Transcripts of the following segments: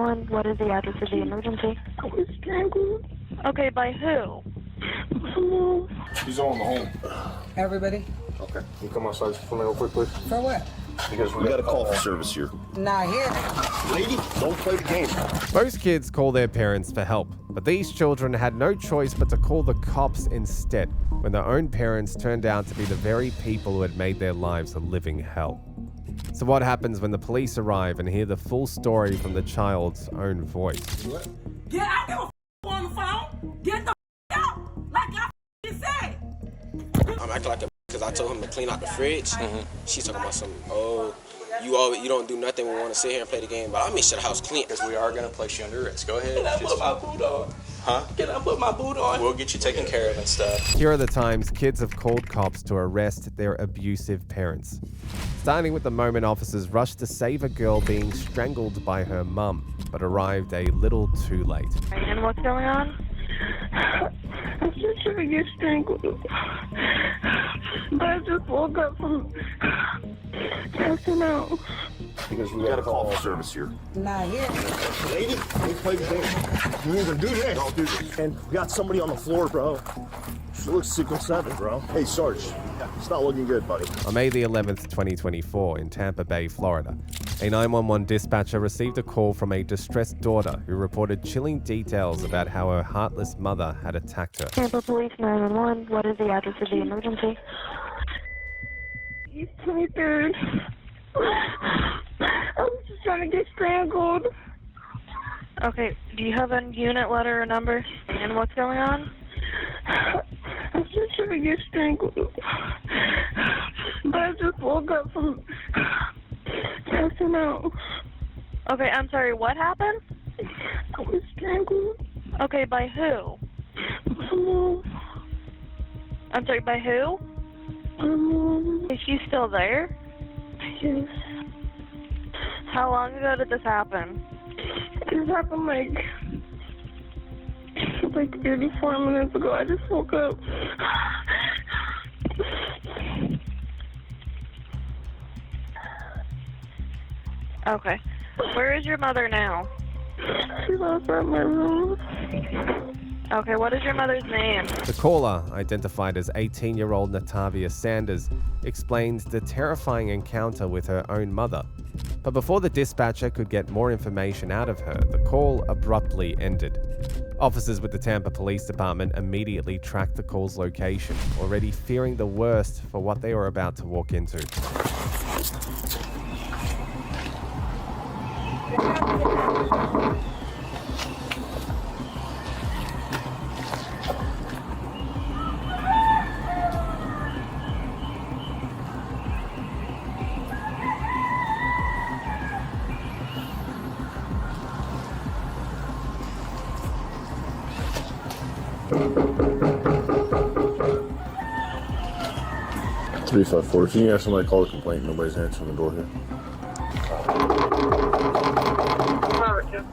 911. What is the address of the emergency? I was strangled. Okay, by who? He's on the home. Everybody? Okay. Can you come outside for me real quick, please? For what? Because we got a call for service here. Not here. Lady, don't play the game. Most kids call their parents for help, but these children had no choice but to call the cops instead when their own parents turned out to be the very people who had made their lives a living hell. So what happens when the police arrive and hear the full story from the child's own voice? Get out there on the phone. Get the out like I said. I'm acting like a because I told him to clean out the fridge. She's talking about some, you don't do nothing. We want to sit here and play the game, but I'll make sure the house clean. Because we are going to place you under arrest. Go ahead. Can I put my boot on? Huh? Can I put my boot on? We'll get you taken care of and stuff. Here are the times kids have called cops to arrest their abusive parents. Starting with the moment officers rushed to save a girl being strangled by her mum, but arrived a little too late. And what's going on? I'm just trying to get strangled. But I just woke up from passing out. Because we got a call for service here. Not here. Lady, don't play the game. You even do this. Don't do this. And we got somebody on the floor, bro. She looks 6 or 7, bro. Hey, Sarge. It's not looking good, buddy. On May the 11th, 2024, in Tampa Bay, Florida, a 911 dispatcher received a call from a distressed daughter who reported chilling details about how her heartless mother had attacked her. Tampa Police 911. What is the address of the emergency? He's 23rd. I was just trying to get strangled. Okay, do you have a unit letter or number? And what's going on? I was just trying to get strangled. But I just woke up from passing out. Okay, I'm sorry, what happened? I was strangled. Okay, by who? Mom. I'm sorry, by who? Is she still there? Yes. How long ago did this happen? This happened like 34 minutes ago. I just woke up. Okay. Where is your mother now? She's outside my room. Okay, what is your mother's name? The caller, identified as 18-year-old Natavia Sanders, explains the terrifying encounter with her own mother. But before the dispatcher could get more information out of her, the call abruptly ended. Officers with the Tampa Police Department immediately tracked the call's location, already fearing the worst for what they were about to walk into. Three 5-4. Can you have somebody call the complaint? Nobody's answering the door here.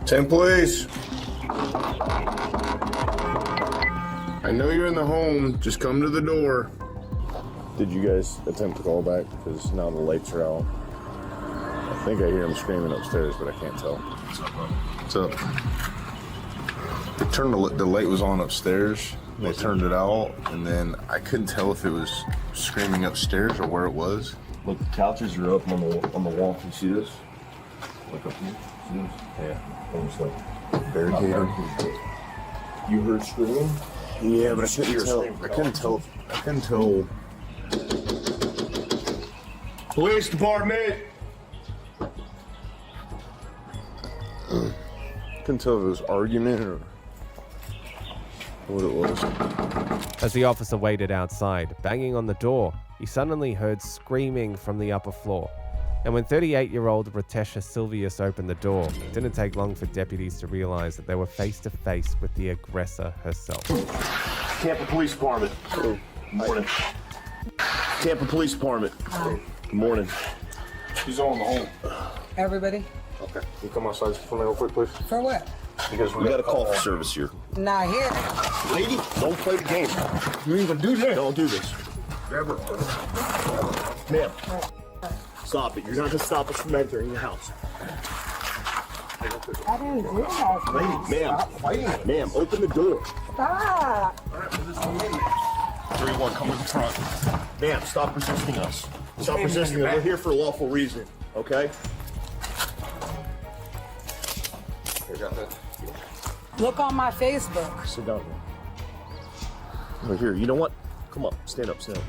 10 police. I know you're in the home. Just come to the door. Did you guys attempt to call back? Because now the lights are out. I think I hear him screaming upstairs, but I can't tell. What's up? They turned the light was on upstairs. They turned it out, and then I couldn't tell if it was screaming upstairs or where it was. Look, the couches are up on the wall. Can you see this? Look up here. See this? Yeah. Almost like Barricaded. you heard screaming. Yeah, but I couldn't tell. I couldn't tell. Police department. Couldn't tell if it was argument or what it was. As the officer waited outside, banging on the door, he suddenly heard screaming from the upper floor. And when 38-year-old Ratesha Silvius opened the door, it didn't take long for deputies to realize that they were face to face with the aggressor herself. Tampa Police Department. Good morning. Tampa Police Department. Good morning. He's on the home. Everybody? Okay. Can you come outside for me real quick, please? For what? Because we got a call for service here. Not here. Lady, don't play the game. You even do this. Don't do this. Ma'am, stop it. You're not going to stop us from entering your house. I didn't do that. Lady, ma'am, ma'am, open the door. Stop. 31, come to the front. Ma'am, stop resisting us. Stop resisting us. We're here for a lawful reason, okay? Here, got that. Look on my Facebook. Sit down here. Right here. You know what? Come up. Stand up. Stand up.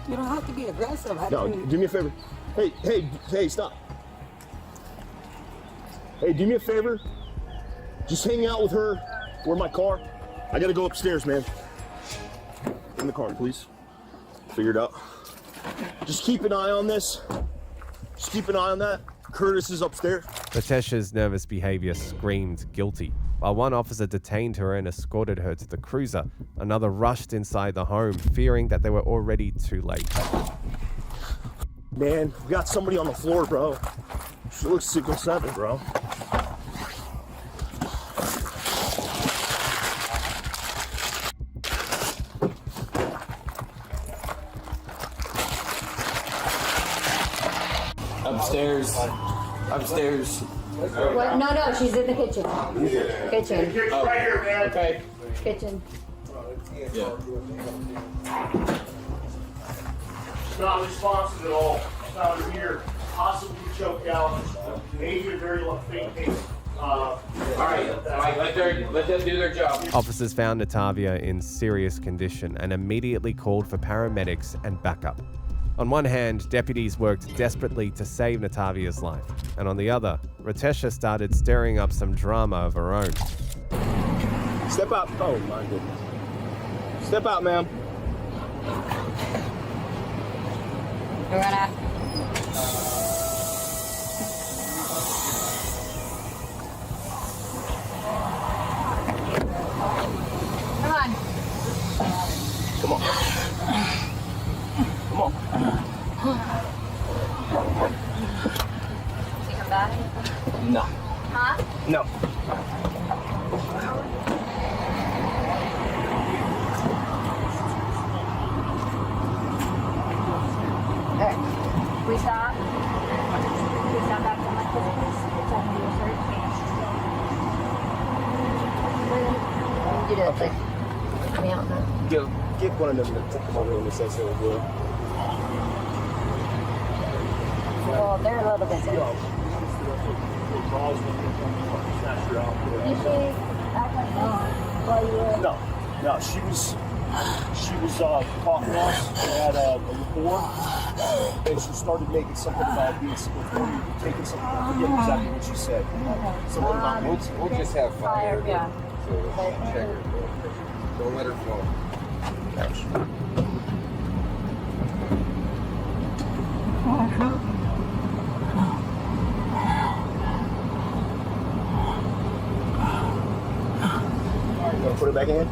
You don't have to be aggressive. No, do me a favor. Hey, stop. Hey, do me a favor. Just hang out with her. Where my car? I gotta go upstairs, man. In the car, please. Figure it out. Just keep an eye on this. Just keep an eye on that. Curtis is upstairs. Latesha's nervous behavior screamed guilty. While one officer detained her and escorted her to the cruiser, another rushed inside the home, fearing that they were already too late. Man, we got somebody on the floor, bro. She looks 6'7", bro. Upstairs. What? No, she's in the kitchen. Kitchen. Oh. Right here, man. Okay. Kitchen. Yeah. She's not responsive at all. Found her here, possibly choked out. Maybe a very faint case. All right. Let them do their job. Officers found Natavia in serious condition and immediately called for paramedics and backup. On one hand, deputies worked desperately to save Natavia's life, and on the other, Latesha started stirring up some drama of her own. Step out. Oh, my goodness. Step out, ma'am. We're gonna. Come on. Come on. Come on. Take him back. No. Huh? No. Alright. We stop. We stop back to my place. Tell me your search. You do that thing. Come out now. Get one of them to come over and say so good. Well, they're a little bit sick. You see, act like this while you were... No, she was talking to us, we had a rapport, and she started making something about being taking something, I forget exactly what she said. Something about We'll just have fire. Yeah. So check her. Don't let her fall. You want to put it back in?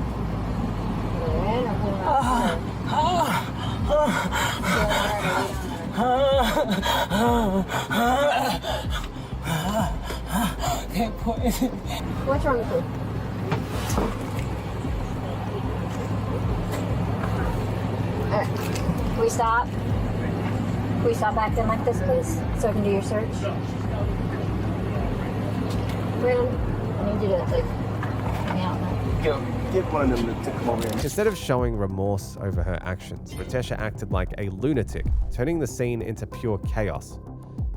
What's wrong with you? Alright. Can we stop? Can we stop acting like this, please? So I can do your search? Brandon, I need you to, like, help me out now. Get one of them to come over here. Instead of showing remorse over her actions, Latesha acted like a lunatic, turning the scene into pure chaos.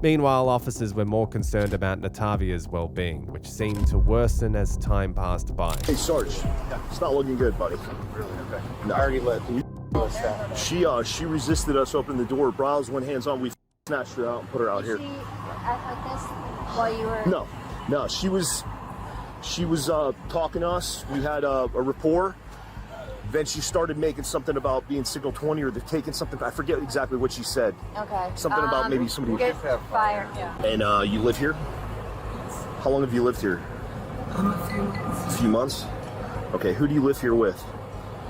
Meanwhile, officers were more concerned about Natavia's well-being, which seemed to worsen as time passed by. Hey, Sarge, it's not looking good, buddy. Really? Okay. No. I already let She resisted us opening the door. Browse went hands on. We snatched her out and put her out here. Did she act like this while you were... No, she was talking to us. We had a rapport. Then she started making something about being signal 20 or they're taking something. I forget exactly what she said. Okay. Something about maybe somebody. Good fire. Yeah. And you live here? How long have you lived here? A few months. A few months? Okay, who do you live here with?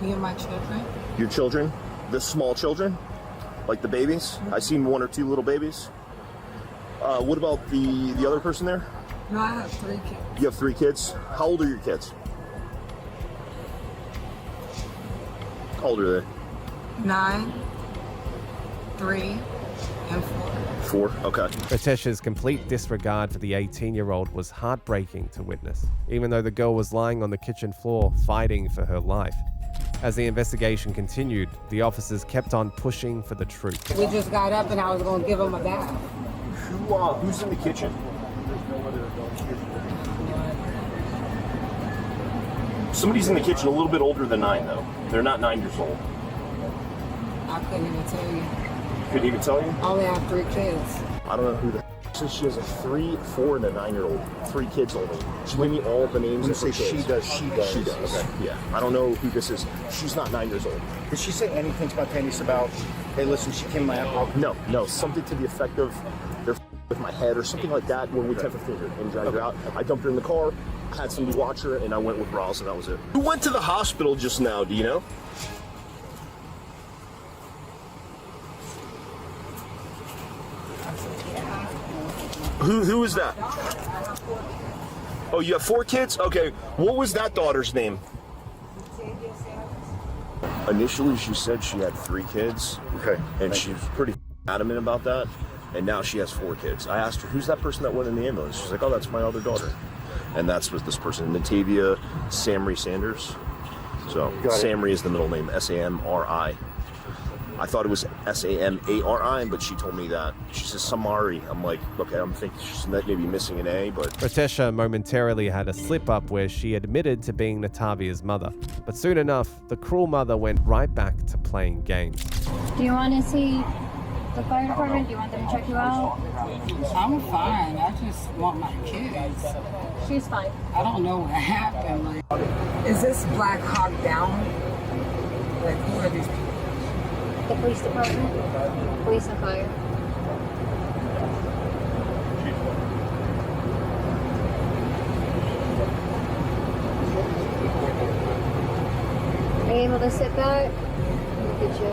Me and my children. Your children? The small children? Like the babies? I seen one or two little babies. What about the other person there? No, I have 3 kids. You have 3 kids? How old are your kids? How old are they? 9, 3, And 4. 4? Okay. Retesha's complete disregard for the 18-year-old was heartbreaking to witness, even though the girl was lying on the kitchen floor fighting for her life. As the investigation continued, the officers kept on pushing for the truth. We just got up and I was going to give him a bath. Who's in the kitchen? Somebody's in the kitchen a little bit older than 9, though. They're not 9 years old. I couldn't even tell you. Couldn't even tell you? I only have 3 kids. I don't know who the says she has a 3, 4, and a 9-year-old. 3 kids only. She gave me all the names. When you say she does. She does. Okay. Yeah. I don't know who this is. She's not 9 years old. Did she say anything spontaneous about, hey, listen, she came in my house? No. Something to the effect of they're with my head or something like that when we took her finger and dragged her out. I dumped her in the car, had somebody watch her, and I went with Ross, and that was it. Who went to the hospital just now? Do you know? Who is that? Oh, you have 4 kids? Okay. What was that daughter's name? Initially, she said she had 3 kids. Okay. And she's pretty adamant about that. And now she has 4 kids. I asked her, who's that person that went in the ambulance? She's like, oh, that's my other daughter. And that's with this person, Natavia Samry Sanders. So Samry is the middle name, Samri. I thought it was Samari, but she told me that. She says Samari. I'm like, okay, I'm thinking she's maybe missing an A, but... Retesha momentarily had a slip-up where she admitted to being Natavia's mother. But soon enough, the cruel mother went right back to playing games. Do you want to see the fire department? Do you want them to check you out? I'm fine. I just want my kids. She's fine. I don't know what happened. Like, is this Black Hawk Down? Like, who are these people? The police department? Police and fire. Are you able to sit back? Look at you.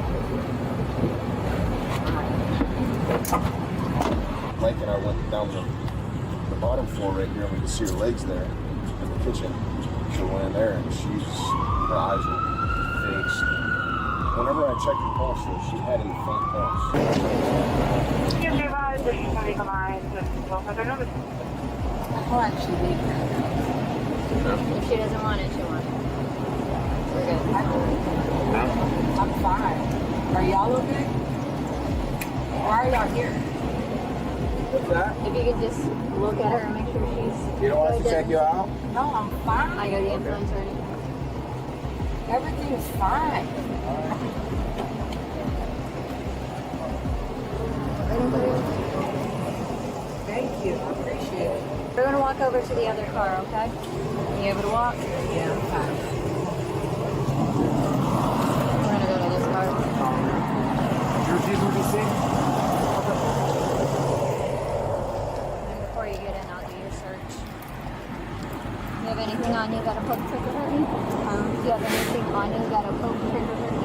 Mike and I went down the bottom floor right here, and we could see her legs there in the kitchen. So we went in there, and her eyes were fixed. Whenever I checked her pulse, she had a faint pulse. I'll actually leave her. If she doesn't want it, she won't. We're good. I'm fine. Are y'all okay? Why are y'all here? What's that? If you could just look at her and make sure she's... You don't want us to check you out? No, I'm fine. I got the influence or anything. Everything's fine. Thank you. I appreciate it. We're going to walk over to the other car, okay? You able to walk? Yeah, I'm fine. We're going to go to this car. And before you get in, I'll do your search. You have anything on you that a poke trigger hurt me? Do you have anything on you that a poke trigger hurt me?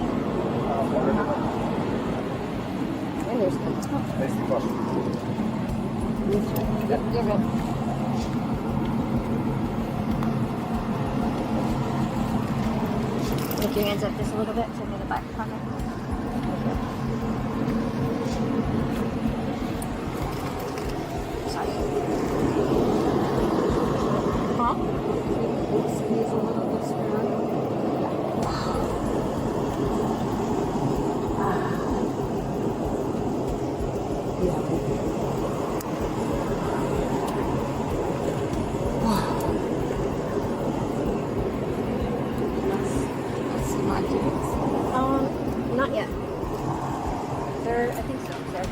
And there's Yep, you're good. Lift your hands up just a little bit. Show me the back pocket. Sorry. Huh? Squeeze a little bit stronger. Not yet. They're, I think so. They're,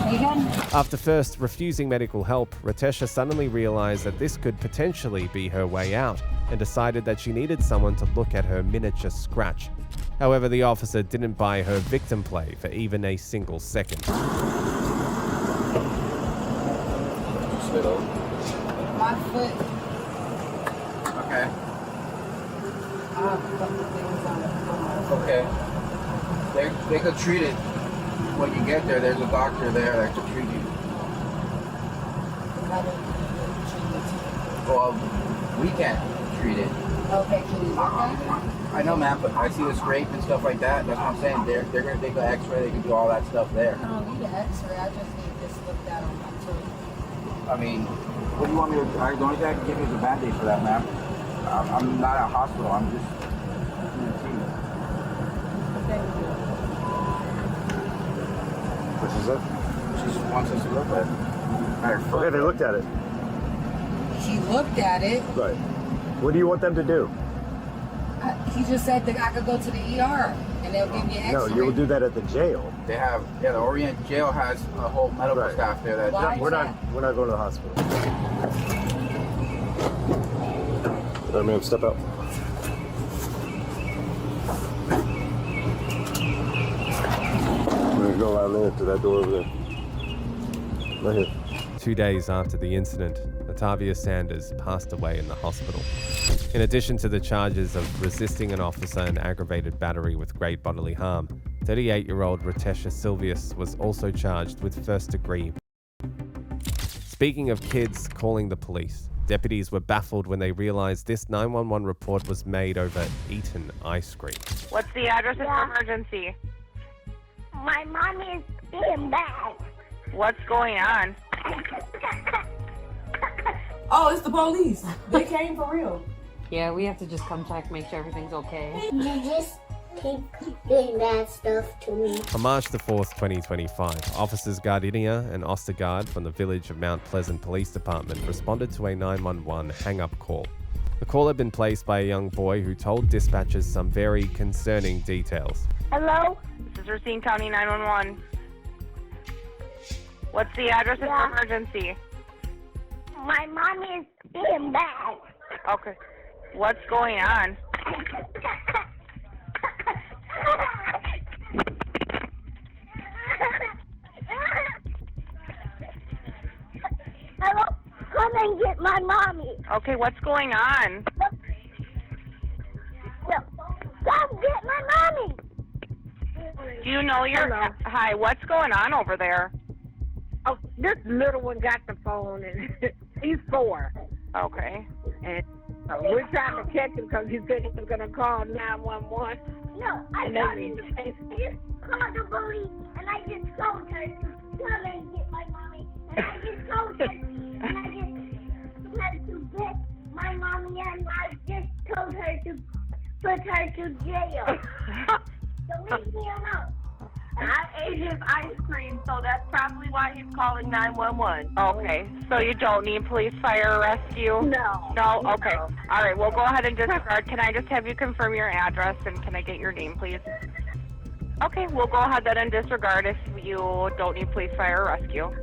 are you good? After first refusing medical help, Retesha suddenly realized that this could potentially be her way out and decided that she needed someone to look at her miniature scratch. However, the officer didn't buy her victim play for even a single second. My foot. Okay. I have a couple things on it. Okay. They could treat it when you get there. There's a doctor there that could treat you. Well, we can't treat it. Okay, can you look at it? I know, man, but I see the scrape and stuff like that. That's what I'm saying. They're gonna take an X-ray. They can do all that stuff there. I don't need an X-ray. I just need this looked at on my tooth. I mean, what do you want me to? The only thing I can give you is a Band-Aid for that, ma'am. I'm not at a hospital. I'm just doing teeth. Thank you. What she said? She just wants us to look at it. Okay, they looked at it. She looked at it. Right. What do you want them to do? He just said that I could go to the ER and they'll give me an No, X-ray. you'll do that at the jail. They have, the Orient jail has a whole medical staff there that. Why? We're not going to the hospital. All right, man, step out. We're gonna go out there to that door over there. Right here. 2 days after the incident, Latavia Sanders passed away in the hospital. In addition to the charges of resisting an officer and aggravated battery with great bodily harm, 38-year-old Rotesha Silvius was also charged with first-degree. Speaking of kids calling the police, deputies were baffled when they realized this 911 report was made over eaten ice cream. What's the address of the emergency? My mom is being bad. What's going on? Oh, it's the police. They came for real. Yeah, we have to just come check, make sure everything's okay. You just keep doing bad stuff to me. On March the 4th, 2025, officers Gardenia and Ostergaard from the village of Mount Pleasant Police Department responded to a 911 hang-up call. The call had been placed by a young boy who told dispatchers some very concerning details. Hello? This is Racine County 911. What's the address of the emergency? My mom is being bad. Okay. What's going on? Hello? Come and get my mommy. Okay, what's going on? Come get my mommy. Do you know your... Hello. Hi, what's going on over there? Oh, this little one got the phone, and he's 4. Okay. And we're trying to catch him because he said he was going to call 911. No, I And just called the police, and I just told her to come and get my mommy. And I just told her, and I just told her to get my mommy, and I just told her to put her to jail. So leave me alone. I ate his ice cream, so that's probably why he's calling 911. Okay, so you don't need police, fire, or rescue? No. No? Okay. All right, we'll go ahead and disregard. Can I just have you confirm your address, and can I get your name, please? Okay, we'll go ahead then and disregard if you don't need police, fire, or rescue.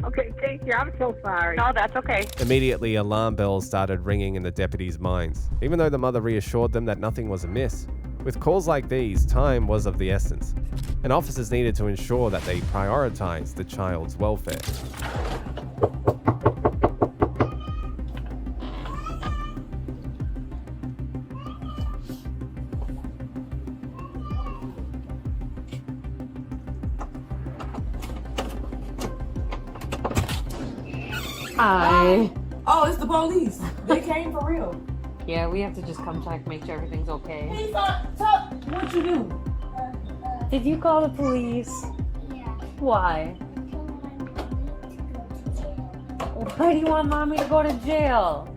Okay, thank you. I'm so sorry. No, that's okay. Immediately, alarm bells started ringing in the deputies' minds, even though the mother reassured them that nothing was amiss. With calls like these, time was of the essence, and officers needed to ensure that they prioritized the child's welfare. Hi. Oh, it's the police. They came for real. Yeah, we have to just come check, make sure everything's okay. Hey, what you do? Did you call the police? Yeah. Why? Why do you want mommy to go to jail?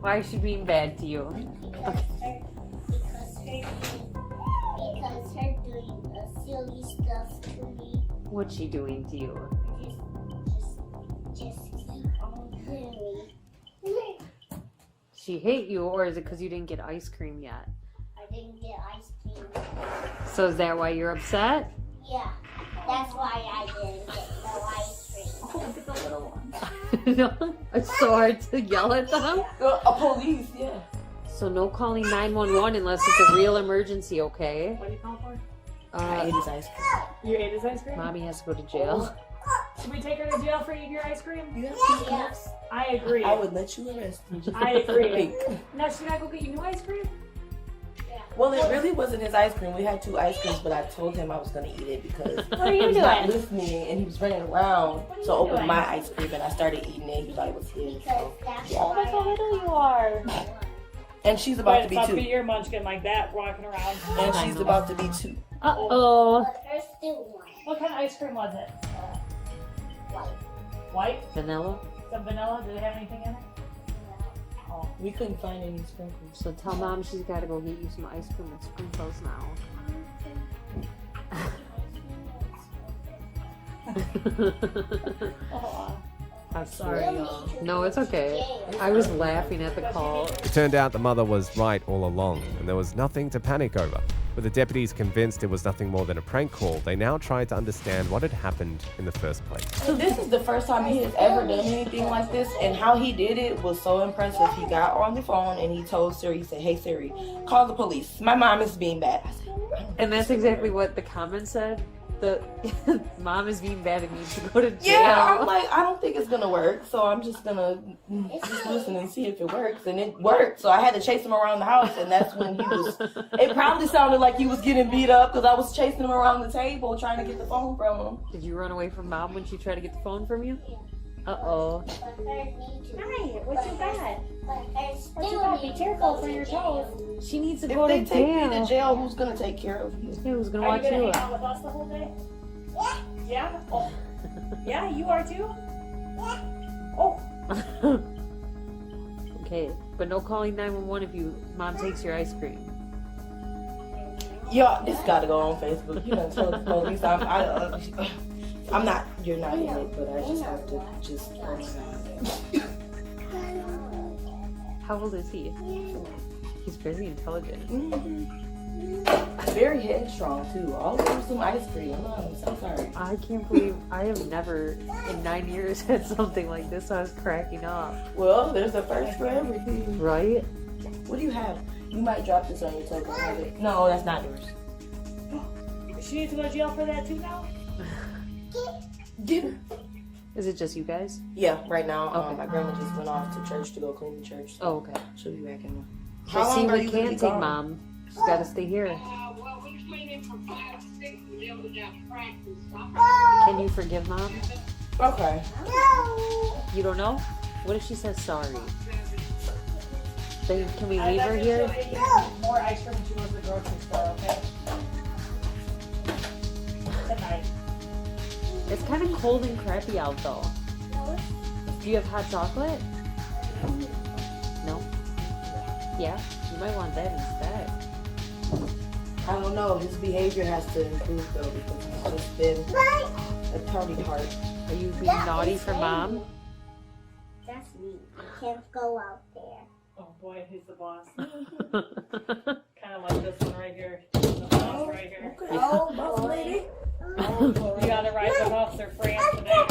Why is she being bad to you? Because her doing silly stuff to me. What's she doing to you? Just keep on hitting me. She hit you, or is it because you didn't get ice cream yet? I didn't get ice cream. So is that why you're upset? Yeah, that's why I didn't get no ice cream. Oh, look at the little one. No, it's so hard to yell at them. A police, yeah. So no calling 911 unless it's a real emergency, okay? What do you call for? I ate his ice cream. You ate his ice cream? Mommy has to go to jail. Should we take her to jail for eating your ice cream? Yes. I agree. I would let you arrest me. I agree. Now, should I go get you new ice cream? Yeah. Well, it really wasn't his ice cream. We had 2 ice creams, but I told him I was gonna eat it because What are you he was not doing? listening and he was running around to open my ice cream and I started eating it. He thought it was his. So, yeah. Oh, look how little you are. And she's about to be It's 2. your munchkin like that, walking around. And she's about to be 2. Uh-oh. There's still one. What kind of ice cream was it? White? Vanilla? Some vanilla? Do they have anything in it? Oh, we couldn't find any sprinkles. So tell Mom she's got to go get you some ice cream and sprinkles now. Oh, sorry, y'all. No, it's okay. I was laughing at the call. It turned out the mother was right all along, and there was nothing to panic over. With the deputies convinced it was nothing more than a prank call, they now tried to understand what had happened in the first place. This is the first time he has ever done anything like this, and how he did it was so impressive. He got on the phone and he told Siri, he said, "Hey Siri, call the police. My mom is being bad." I said, And that's exactly what the comment said. The mom is being bad and needs to go to jail. yeah, I'm like, I don't think it's gonna work, so I'm just gonna just listen and see if it works. And it worked, so I had to chase him around the house, and that's when he was, it probably sounded like he was getting beat up because I was chasing him around the table trying to get the phone from him. Did you run away from Mom when she tried to get the phone from you? Uh-oh. Hi, what you got? What you got? Be careful for your toes. She needs to If go they to take jail. me to jail, who's gonna take care of you? Yeah, who's gonna Are watch you gonna you? hang out with us the whole day? Yeah? Oh. Yeah, you are too? Oh. Okay, but no calling 911 if Mom takes your ice cream. Yeah, it's gotta go on Facebook. You know, tell the police I'm not, you're not in it, but I just have to just. How old is he? He's very intelligent. Very headstrong too. All over some ice cream. I'm so sorry. I can't believe I have never in 9 years had something like this. I was cracking up. Well, there's a first for everything. Right? What do you have? You might drop this on your toe. No, that's not yours. She needs to go to jail for that too now? Get her. Is it just you guys? Yeah, right now. Okay. My grandma just went off to church to go clean the church. So Oh, okay. she'll be back in. We'll see what can take Mom. She's got to stay here. Well, we cleaning from 5 to 6 and then we got practice. Can you forgive Mom? Okay. You don't know? What if she says sorry? Then can we leave her here? More ice cream when she goes to the grocery store, okay? Tonight. It's kind of cold and crappy out though. Do you have hot chocolate? No? Yeah? You might want that instead. I don't know. His behavior has to improve though because he's just been a party heart. Are you being naughty for Mom? That's me. I can't go out there. Oh boy, who's the boss? Kind of like this one right here. The boss right here. Oh, boss lady. You gotta ride the Officer Fran today.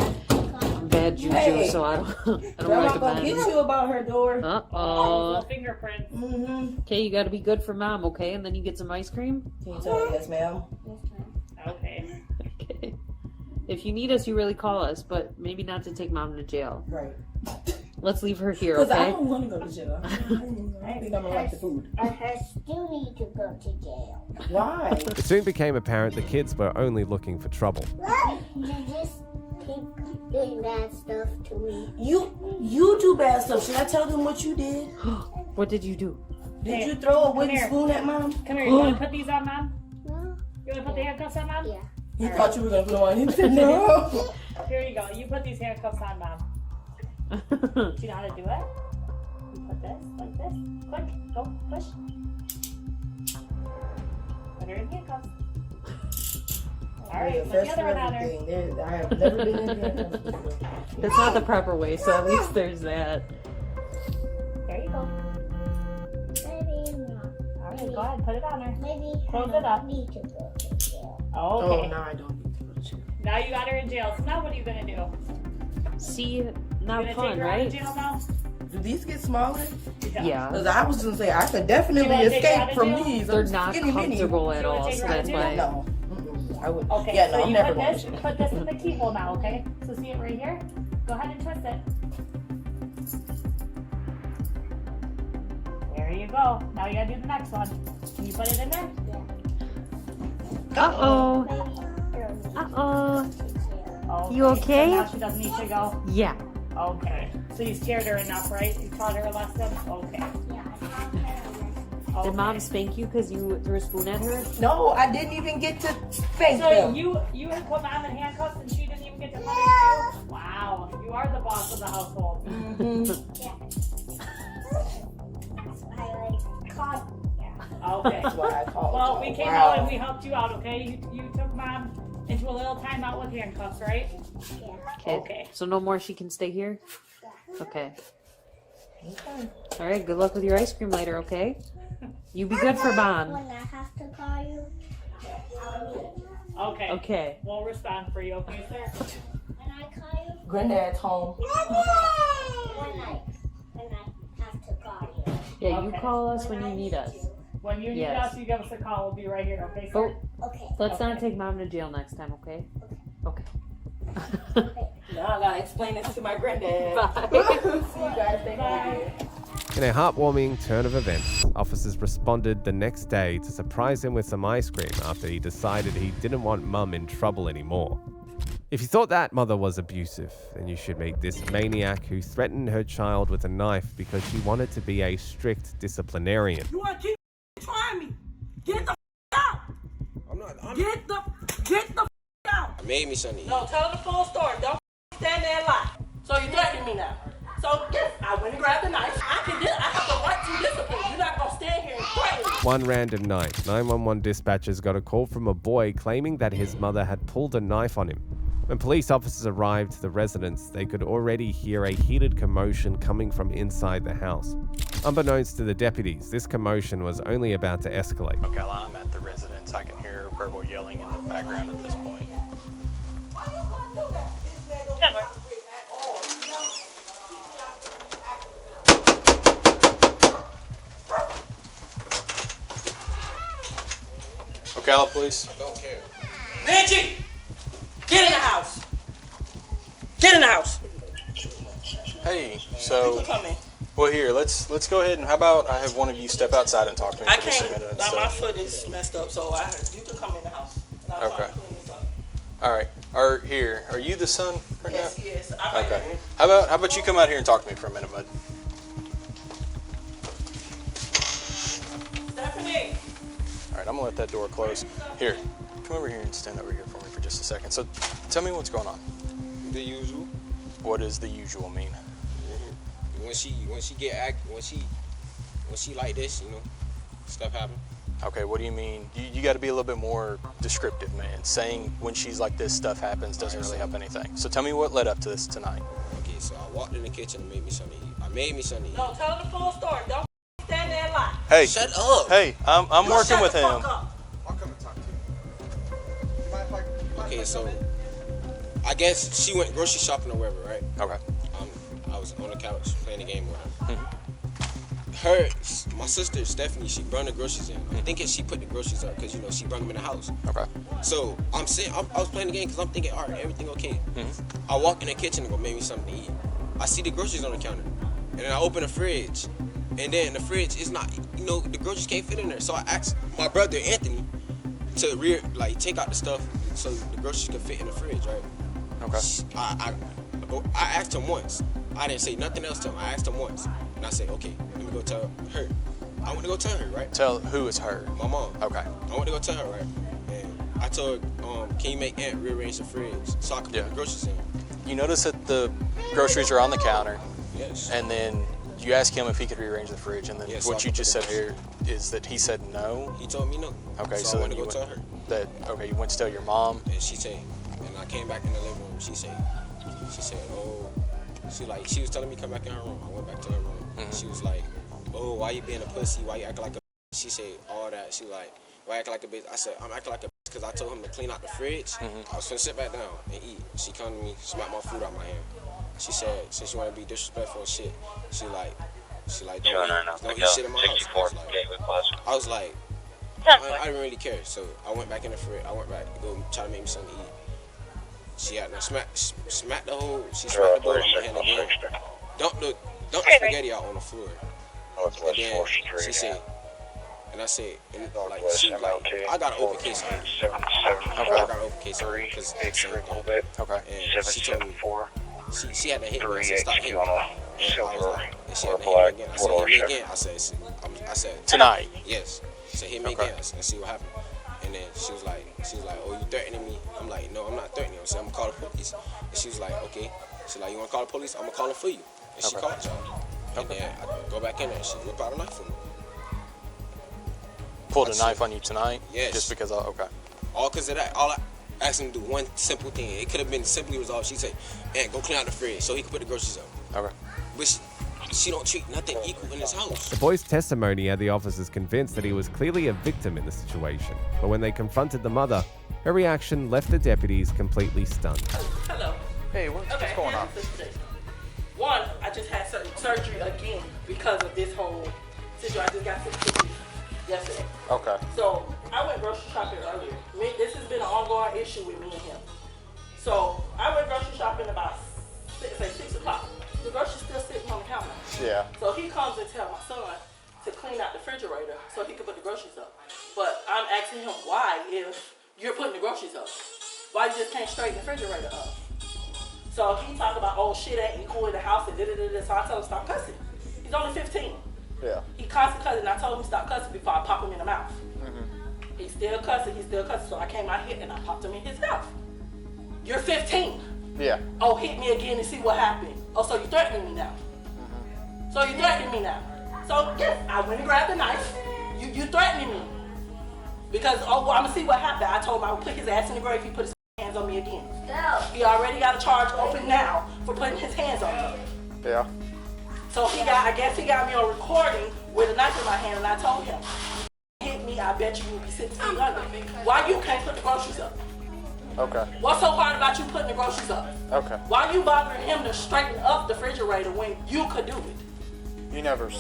Bad juju, Hey. so I don't Grandma gonna recommend. get you about her door. Uh-oh. Fingerprints. Mm-hmm. Okay, you gotta be good for Mom, okay? And then you get some ice cream? Can you tell her yes, ma'am? Okay. Okay. If you need us, you really call us, but maybe not to take Mom to jail. Right. Let's leave her here, Because I okay? don't want to go to jail. I think I'm gonna like the food. I still need to go to jail. Why? It soon became apparent the kids were only looking for trouble. You just keep doing bad stuff to me. You do bad stuff. Should I tell them what you did? What did you do? Did Hey, you throw a wooden here. spoon at Mom? Come here, you wanna put these on, Mom? No? You wanna put the handcuffs on, Mom? Yeah. He thought you were gonna put them on. He said no. Here you go. You put these handcuffs on, Mom. Do you know how to do it? You put this, like this. Quick, go, push. Put her in handcuffs. Alright, put the other one on her. I have never been in handcuffs before. That's not the proper way, so at least there's that. There you go. Maybe not. Alright, go ahead, put it on her. Maybe Close I it up. don't need to go to jail. Oh, Oh, okay. no, I don't need to go to jail. Now you got her in jail. So now what are you gonna do? See, You not gonna fun, take her out right? of jail now? Do these get smaller? Yeah. Because I was gonna say I could You definitely wanna take her out escape of from jail? these. They're I'm not skinny mini. comfortable at You wanna all, take so her out of that's jail? why. No. I would. Okay, Yeah, no, so I'm you never put going this, to jail. put this in the keyhole now, okay? So see it right here? Go ahead and twist it. There you go. Now you gotta do the next one. Can you put it in there? Uh-oh. Uh-oh. Okay. You okay? So now she doesn't need to go? Yeah. Okay. So you scared her enough, right? You taught her a lesson? Okay. Did mom spank you because you threw a spoon at her? No, I didn't even get to spank So them. you had put mom in handcuffs and she didn't even get to punish you? Wow. You are the boss of the household. Okay. That's what I call Well, it. we came out and we helped you out, okay? You took mom into a little timeout with handcuffs, right? Okay. So no more she can stay here? Okay. All right, good luck with your ice cream later, okay? You be good for mom. When I have to call you, Okay. Okay. We'll respond for you, okay, sir? when I call you, Granddad's home. when I have to call you. Yeah, you Okay. call us when you need us. When you need Yes. us, you give us a call. We'll be right here, okay, sir? Oh, Okay. let's not take mom to jail next time, okay? Okay. Now I gotta explain this to my granddad. Bye. See you guys. Thank you. In a heartwarming turn of events, officers responded the next day to surprise him with some ice cream after he decided he didn't want mum in trouble anymore. If you thought that mother was abusive, then you should meet this maniac who threatened her child with a knife because she wanted to be a strict disciplinarian. You want to keep trying me? Get the out! Get the out! I made me something to eat. No, tell the full story. Don't stand there and lie. So you threatening me now. So yes, I went and grabbed the knife. I have the right to discipline. You're not gonna stand here and threaten me. One random night, 911 dispatchers got a call from a boy claiming that his mother had pulled a knife on him. When police officers arrived to the residence, they could already hear a heated commotion coming from inside the house. Unbeknownst to the deputies, this commotion was only about to escalate. Okay, well, I'm at the residence. I can hear verbal yelling in the background at this point. Ocala police. I don't care. Nancy, get in the house. Get in the house. Hey, so People come in. well here, let's go ahead and how about I have one of you step outside and talk to me I for just a can't. minute. My foot is messed up, so you can come in the house. Okay. All right. Are you the son right Yes, now? yes. Okay. How about you come out here and talk to me for a minute, bud? Stephanie. All right, I'm gonna let that door close. Here, come over here and stand over here for me for just a second. So, tell me what's going on. The usual. What does the usual mean? When she like this, you know, stuff happen. Okay, what do you mean? You got to be a little bit more descriptive, man. Saying when she's like this, stuff happens doesn't really help anything. So tell me what led up to this tonight. Okay, so I walked in the kitchen and made me something to eat. I made me something to eat. No, tell the full story. Don't stand there and lie. Hey, shut up. Hey, I'm working with him. I'll come and talk to you. Okay, so I guess she went grocery shopping or wherever, right? Okay. I was on the couch playing the game with her. Mm-hmm. My sister Stephanie, she brought the groceries in. I'm thinking she put the groceries up because, you know, she brought them in the house. Okay. So I'm sitting, I was playing the game because I'm thinking, all right, everything okay. Mm-hmm. I walk in the kitchen and go, make me something to eat. I see the groceries on the counter. And then I open the fridge. And then the fridge is not, you know, the groceries can't fit in there. So I asked my brother Anthony to take out the stuff so the groceries could fit in the fridge, right? Okay. I asked him once. I didn't say nothing else to him. I asked him once. And I said, okay, let me go tell her. I went to go tell her, right? Tell who is her? My mom. Okay. I went to go tell her, right? And I told her, can you make Aunt rearrange the fridge so I can put the groceries in? You notice that the groceries are on the counter. Yes. And then you ask him if he could rearrange the fridge, and then Yes, what so you just said here is that he said no. He told me no. Okay, so so I then went to you go tell her. Okay, you went to tell your mom. And she said, and I came back in the living room. She said, oh, she was telling me to come back in her room. I went back to her room. Mm-hmm. She was like, oh, why you being a pussy? Why you acting like a bitch? She said all that. She like, why acting like a bitch? I said, I'm acting like a bitch because I told him to clean out the fridge. Mm-hmm. I was finna sit back down and eat. She come to me, smacked my food out my hand. She said, since you want to be disrespectful and shit, she like, don't eat shit in my house. I was like, I didn't really care. So I went back in the fridge. I went back to go try to make me something to eat. She had smacked the bowl out my hand again. Dumped the spaghetti out on the floor. And then she said, and I said, and like, she was like, I got an open case on her. I got an open case on her because it's the same thing. Okay. And she told me, she had to hit me. She stopped hitting me. And I was like, and she had to hit me again. I said, hit me again. I said, tonight. Yes. She said, hit me again and see what happened. And then she was like, oh, you threatening me? I'm like, no, I'm not threatening you. I said, I'm gonna call the police. And she was like, okay. She's like, you wanna call the police? I'm gonna call them for you. And she called y'all. And then I go back in there and she whipped out a knife for me. Pulled a knife on you tonight? Yes. Just because okay. All because of that. All I asked him to do one simple thing. It could have been simply resolved. She said, man, go clean out the fridge so he could put the groceries up. Okay. But she don't treat nothing equal in this house. The boy's testimony had the officers convinced that he was clearly a victim in the situation, but when they confronted the mother, her reaction left the deputies completely stunned. Hello. Hey, what's going on? One, I just had surgery again because of this whole situation. I just got surgery yesterday. Okay. So I went grocery shopping earlier. This has been an ongoing issue with me and him. So I went grocery shopping about 6 o'clock. The groceries still sitting on the counter. Yeah. So he comes and tells my son to clean out the refrigerator so he can put the groceries up. But I'm asking him why, if you're putting the groceries up, why you just can't straighten the refrigerator up? So he talked about, oh, shit ain't equal in the house and da-da-da-da. So I told him stop cussing. He's only 15. Yeah. He constantly cussing. I told him stop cussing before I pop him in the mouth. He's still cussing. So I came out here and I popped him in his mouth. You're 15. Yeah. Oh, hit me again and see what happened. Oh, so you threatening me now? So you threatening me now? So yes, I went and grabbed the knife. You threatening me. Because, oh, well, I'm going to see what happened. I told him I would put his ass in the grave if he put his hands on me again. He already got a charge open now for putting his hands on me. Yeah. So I guess he got me on recording with a knife in my hand, and I told him, you hit me, I bet you will be 6 feet under. Why you can't put the groceries up? Okay. What's so hard about you putting the groceries up? Okay. Why you bothering him to straighten up the refrigerator when you could do it? You never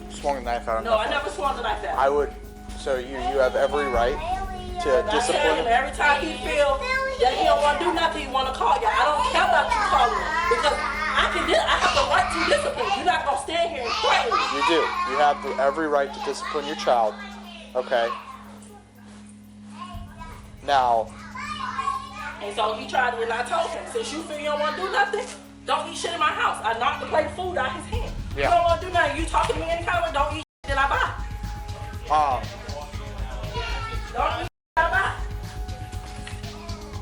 swung a knife out. No, I never swung the knife out. I would. So you have every right to I tell discipline him every time he feels that he don't want to do nothing, he want to call you. I don't care about you calling him because I have the right to discipline. You're not gonna stand here and threaten me. You do. You have every right to discipline your child. Okay. Now. And so he tried it, and I told him, since you feel you don't want to do nothing, don't eat shit in my house. I knocked the plate of food out his hand. Yeah. You don't want to do nothing. You talking to me any kind of way, don't eat shit that I buy. Don't eat shit that I buy.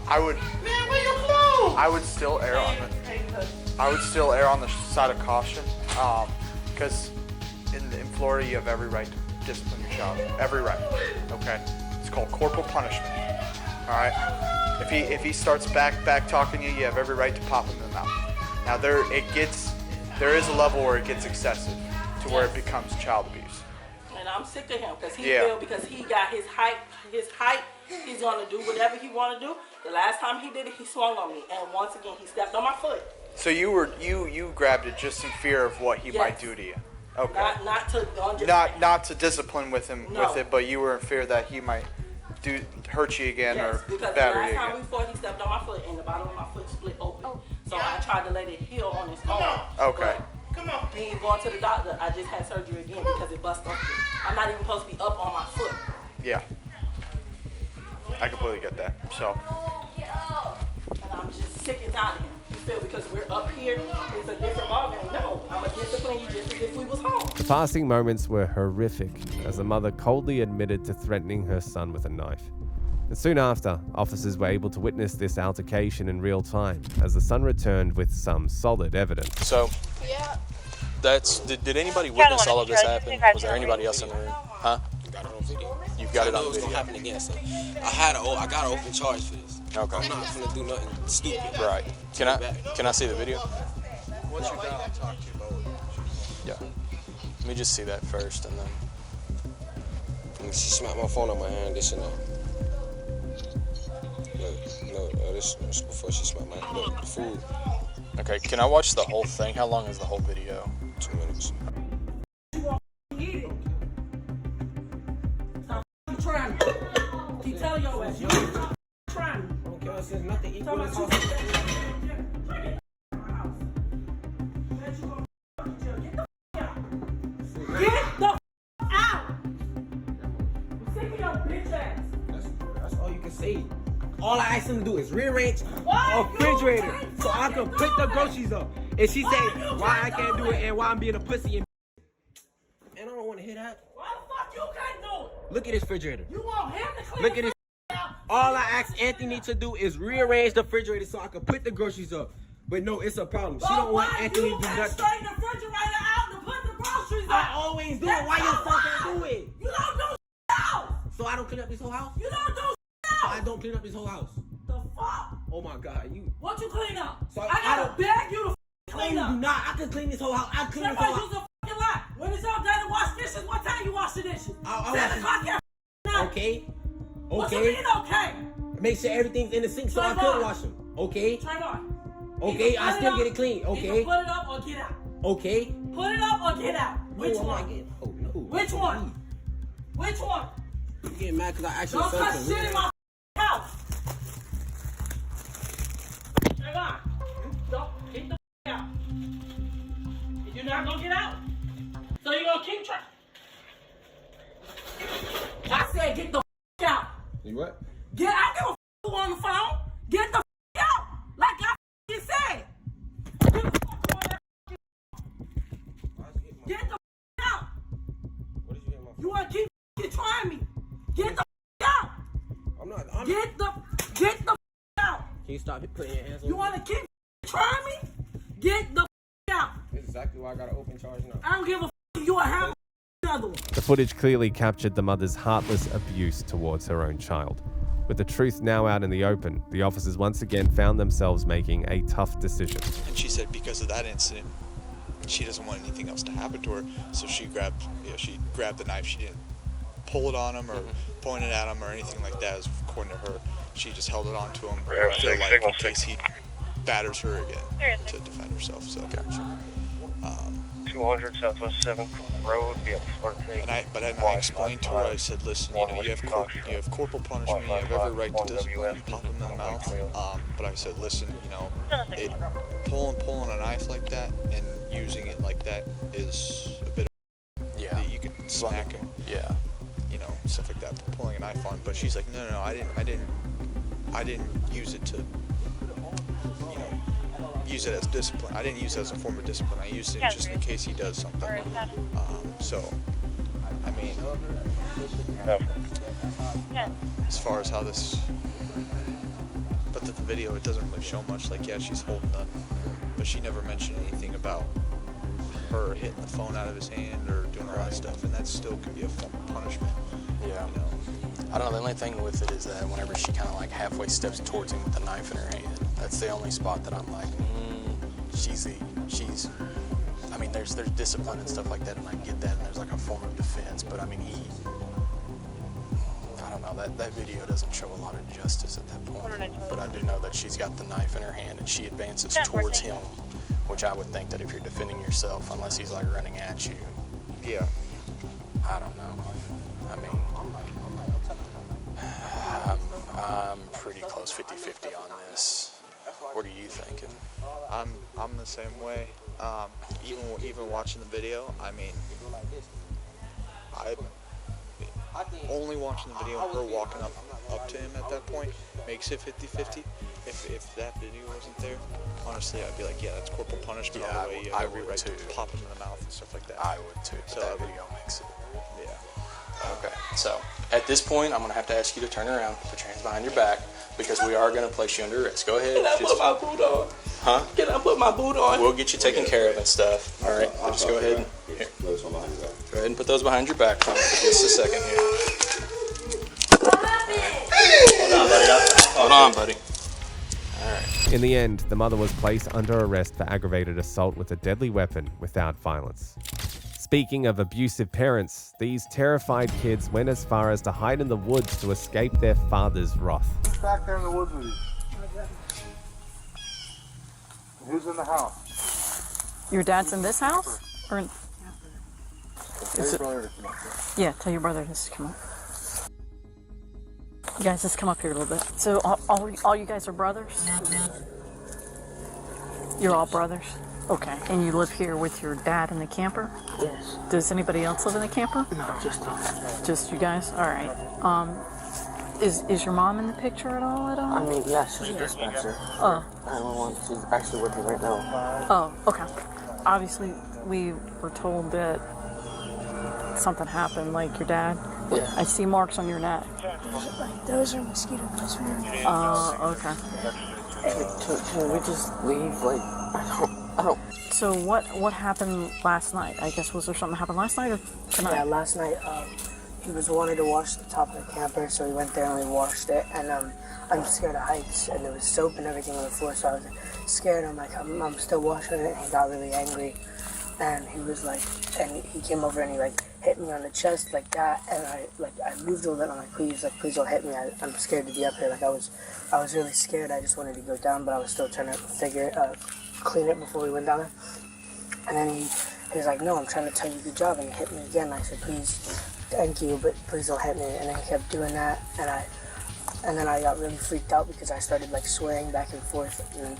I would. Man, where your clothes? I would still err on the side of caution, because in Florida you have every right to discipline your child. Every right. Okay. It's called corporal punishment. All right. If he starts back talking to you, you have every right to pop him in the mouth. Now there is a level where it gets excessive to where it becomes child abuse. And I'm sick of him because he got his height, he's gonna do whatever he wanna do. The last time he did it, he swung on me, and once again he stepped on my foot. So you grabbed it just in fear of what he might do to you. Okay. Not to discipline with him with it, but you were in fear that he might hurt you again or batter you again. Because the last time we fought, he stepped on my foot and the bottom of my foot split open. So I tried to let it heal on its own. Okay. Come on. He ain't going to the doctor. I just had surgery again because it busted open. I'm not even supposed to be up on my foot. Yeah. I completely get that. So. And I'm just sick and tired of him. You feel because we're up here, it's a different ballgame. No, I'm going to discipline you just as if we was home. The passing moments were horrific as the mother coldly admitted to threatening her son with a knife. And soon after, officers were able to witness this altercation in real time as the son returned with some solid evidence. So, did anybody witness all of this happen? Was there anybody else in the room? Huh? Got it on video. You've got it on video. It was gonna happen again, so I got an open charge for this. Okay. I'm not gonna do nothing stupid. Right. Can I see the video? Once you're done, I'll talk to you about it. Yeah. Let me just see that first, and then. And she smacked my phone on my hand. This and that. This was before she smacked the food. Okay. Can I watch the whole thing? How long is the whole video? 2 minutes. Trying. Keep telling your ass. You're trying. Okay, I said nothing equal in house. Get say. All I asked him to do is rearrange a refrigerator so I can put the groceries up. And she said why I can't do it and why I'm being a pussy. And I don't want to hear that. Why the fuck you can't do it? Look at this refrigerator. You want him to clean Look at this. All I asked Anthony to do is rearrange the refrigerator so I can put the groceries up. But no, it's a problem. She don't want Anthony to do nothing. Straighten the refrigerator out and put the groceries up. I always do it. Why you fucking do it? You don't do else. So I don't clean up this whole house? You don't do So I don't clean up this whole house? The fuck? Oh my God, you. What you clean up? So I gotta beg you to clean up. No, you do not. I can clean this whole house. I clean this whole house. Use a fucking lie. When it's all done to wash dishes, what time you wash the dishes? 7 o'clock at night. Okay. What you mean okay? Make sure everything's in the sink so I could wash them. Okay. Trayvon. Okay, I still get it clean. Okay. Put it up or get out. Okay. Put it up or get out. Which one? Oh no. Which one? Which one? You getting mad because I actually Don't said touch something. shit in my house. Trayvon, don't get the out. You're not gonna get out. So you're gonna keep trying. I said get the out. You what? Get out. Give a who on the phone. Get the out. Like I said. Get the out. What did you hear my You want to keep trying me? Get the out. Get the out. Can you stop putting your hands on You me? want to keep trying me? Get the out. That's exactly why I got an open charge now. I don't give a if you a have another one. The footage clearly captured the mother's heartless abuse towards her own child. With the truth now out in the open, the officers once again found themselves making a tough decision. And she said because of that incident, she doesn't want anything else to happen to her, so she grabbed the knife. She didn't pull it on him or point it at him or anything like that, according to her. She just held it on to him, feel like in case he batters her again to defend herself. So, 200 Southwest 7th Road, But I explained to her, I said, listen, you know, you have corporal punishment, you have every right to discipline, pop him in the mouth. But I said, listen, you know, pulling a knife like that and using it like that is a bit of, you could smack him, you know, stuff like that, pulling a knife on. But she's like, no, I didn't use it to, you know, use it as discipline. I didn't use it as a form of discipline. I used it just in case he does something. So, I mean, as far as how this, but the video, it doesn't really show much. Like, yeah, she's holding the, but she never mentioned anything about her hitting the phone out of his hand or doing all that stuff, and that still could be a form of punishment. Yeah. You know? I don't know, the only thing with it is that whenever she kind of like halfway steps towards him with the knife in her hand, that's the only spot that I'm like, I mean, there's discipline and stuff like that, and I get that, and there's like a form of defense, but I mean, I don't know, that video doesn't show a lot of justice at that point, but I do know that she's got the knife in her hand, and she advances towards him, which I would think that if you're defending yourself, unless he's like running at you, I don't know. I mean, I'm pretty close 50-50 on this. What are you thinking? I'm the same way. Even watching the video, I mean, I only watching the video and her walking up to him at that point makes it 50-50. If that video wasn't there, honestly, I'd be like, yeah, that's corporal punishment all the way. You have every right to pop him in the mouth and stuff like that. I would too, but that video makes it. Yeah. Okay, so at this point, I'm going to have to ask you to turn around, put your hands behind your back, because we are going to place you under arrest. Go ahead. Can I put my boot on? Huh? Can I put my boot on? We'll get you taken care of and stuff. All right, I'll just go ahead and here. Go ahead and put those behind your back for just a second here. Hold on, buddy. All right. In the end, the mother was placed under arrest for aggravated assault with a deadly weapon without violence. Speaking of abusive parents, these terrified kids went as far as to hide in the woods to escape their father's wrath. Who's back there in the woods with you? Who's in the house? Your dad's in this house? Or in... Tell your brother to come up here. Yeah, tell your brother to come up. You guys just come up here a little bit. So all you guys are brothers? You're all brothers? Okay. And you live here with your dad in the camper? Yes. Does anybody else live in the camper? No, just us. Just you guys? All right. Is your mom in the picture at all? I mean, yeah, she's a dispatcher. Oh. 911. She's actually with me right now. Oh, okay. Obviously, we were told that something happened, like your dad. Yeah. I see marks on your neck. Like, those are mosquito bites, man. Okay. Can we just leave? Like, I don't. So what happened last night? I guess, was there something happened last night or tonight? Yeah, last night, he wanted to wash the top of the camper, so we went there and we washed it. And I'm scared of heights, and there was soap and everything on the floor, so I was scared. I'm like, I'm still washing it, and he got really angry. And he was like, and he came over and he like hit me on the chest like that, and I moved a little bit. I'm like, please don't hit me. I'm scared to be up here. Like I was really scared. I just wanted to go down, but I was still trying to clean it before we went down there. And then he was like, no, I'm trying to tell you good job, and he hit me again. I said, please, thank you, but please don't hit me. And then he kept doing that, and then I got really freaked out because I started like swearing back and forth, and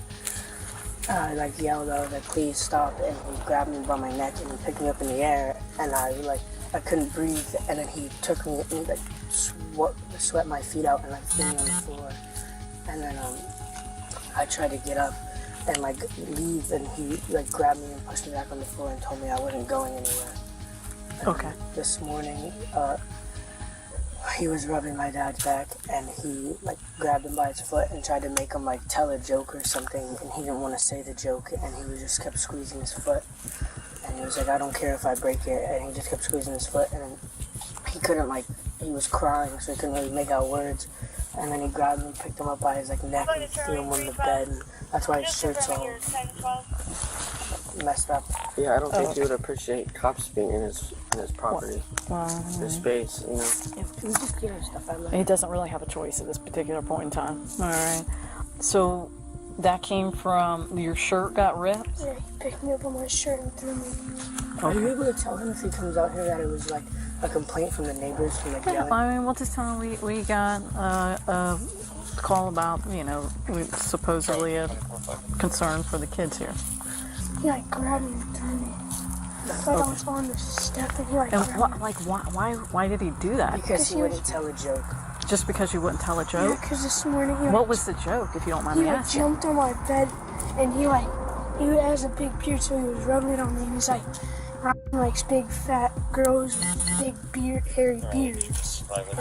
I like yelled, I was like, please stop, and he grabbed me by my neck and he picked me up in the air, and I couldn't breathe, and then he took me and he like sweat my feet out and like threw me on the floor, and then I tried to get up and like leave, and he like grabbed me and pushed me back on the floor and told me I wasn't going anywhere. And okay. This morning, he was rubbing my dad's back, and he like grabbed him by his foot and tried to make him like tell a joke or something, and he didn't want to say the joke, and he just kept squeezing his foot, and he was like, I don't care if I break it, and he just kept squeezing his foot, and he couldn't he was crying, so he couldn't really make out words, and then he grabbed me, picked him up by his like neck and threw him on the bed, and that's why his shirt's all messed up. Yeah, I don't think he would appreciate cops being in his property, his space, you know. Yeah, we just get our stuff out. He doesn't really have a choice at this particular point in time. All right. So that came from your shirt got ripped? Yeah, he picked me up on my shirt and threw me. Are you able to tell him if he comes out here that it was like a complaint from the neighbors from like yelling? I mean, we'll just tell him we got a call about, supposedly a concern for the kids here. He like grabbed me and threw me. Like I was on the step, and he like. And why did he do that? Because he wouldn't tell a joke. Just because you wouldn't tell a joke? Yeah, because this morning he what was the joke, if you don't mind me asking? He jumped on my bed, and he has a big beard, so he was rubbing it on me. He was like big fat girls with big beard, hairy beards. And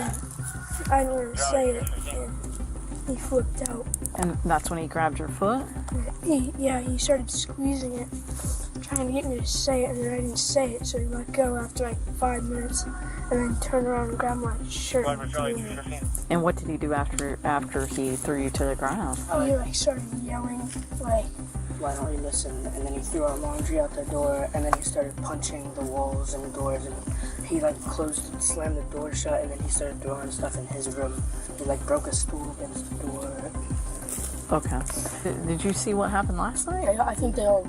I didn't want to say it, and he flipped out. And that's when he grabbed your foot? He started squeezing it, trying to get me to say it, and then I didn't say it, so he let go after like 5 minutes, and then turned around and grabbed my shirt. And what did he do after he threw you to the ground? He started yelling like, why don't you listen? And then he threw our laundry out the door, and then he started punching the walls and the doors, and he slammed the door shut, and then he started throwing stuff in his room. He broke a stool against the door. Okay. Did you see what happened last night? I think we all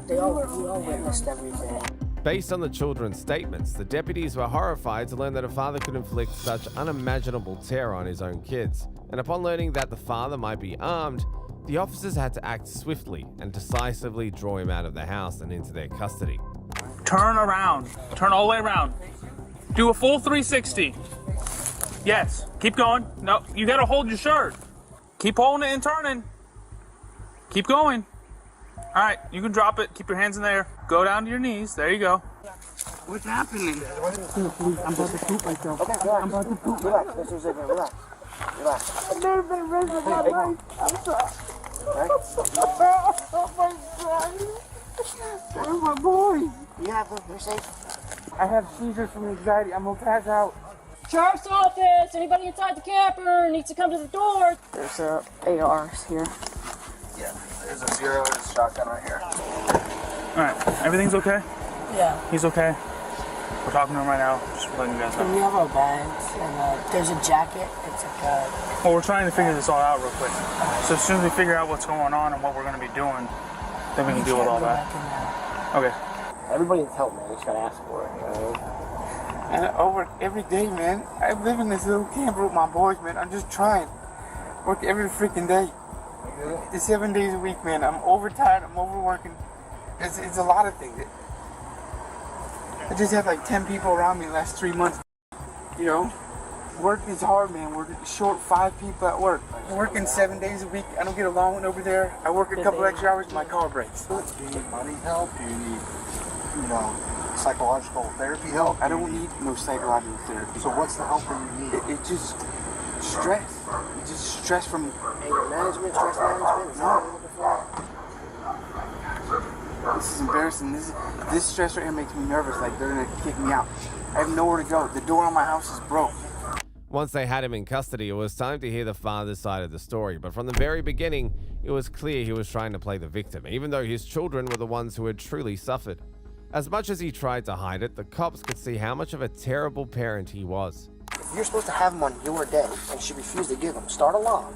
witnessed everything. Based on the children's statements, the deputies were horrified to learn that a father could inflict such unimaginable terror on his own kids. And upon learning that the father might be armed, the officers had to act swiftly and decisively draw him out of the house and into their custody. Turn around. Turn all the way around. Do a full 360. Yes. Keep going. No, you gotta hold your shirt. Keep holding it and turning. Keep going. All right, you can drop it. Keep your hands in there. Go down to your knees. There you go. What's happening? I'm about to poop myself. Okay, I'm about to poop. Relax. This is it. Relax. I've never been arrested in my life. I'm sorry. Oh my God. Where's my boy? You're safe. I have seizures from anxiety. I'm gonna pass out. Sheriff's office! Anybody inside the camper needs to come to the door. There's ARs here. Yeah, there's a 0 and a shotgun right here. All right, everything's okay? Yeah. He's okay. We're talking to him right now. Just letting you guys know. We have our bags, and there's a jacket. It's Well, we're trying to figure this all out real quick. So as soon as we figure out what's going on and what we're going to be doing, then we can deal with all that. Okay. Everybody needs help, man. They just gotta ask for it, you know? And I work every day, man. I live in this little camper with my boys, man. I'm just trying. Work every freaking day. It's 7 days a week, man. I'm overtired. I'm overworking. It's a lot of things. I just had 10 people around me the last 3 months. You know? Work is hard, man. We're short 5 people at work. I'm working 7 days a week. I don't get along with over there. I work a couple extra hours and my car breaks. Do you need money help? Do you need, psychological therapy help? I don't need no psychological therapy. So what's the help that you need? It's just stress. It's just stress from anger management, stress management. Is that what you're looking for? This is embarrassing. This stress right here makes me nervous. Like they're gonna kick me out. I have nowhere to go. The door on my house is broke. Once they had him in custody, it was time to hear the father's side of the story. But from the very beginning, it was clear he was trying to play the victim, even though his children were the ones who had truly suffered. As much as he tried to hide it, the cops could see how much of a terrible parent he was. If you're supposed to have them on your day and she refused to give them, start alarm.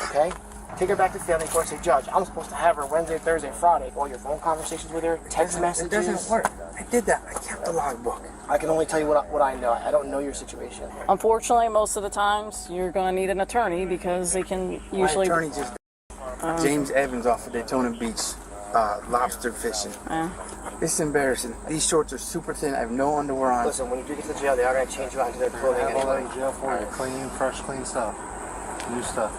Okay? Take her back to family court and say, Judge, I'm supposed to have her Wednesday, Thursday, Friday. All your phone conversations with her, text messages. It doesn't work. I did that. I kept the logbook. I can only tell you what I know. I don't know your situation. Unfortunately, most of the times you're going to need an attorney because they can usually. My attorney just James Evans off of Daytona Beach, lobster fishing. It's embarrassing. These shorts are super thin. I have no underwear on. Listen, when you do get to jail, they are going to change you out into their clothing anyway. Jail for you. Clean, fresh, clean stuff. New stuff.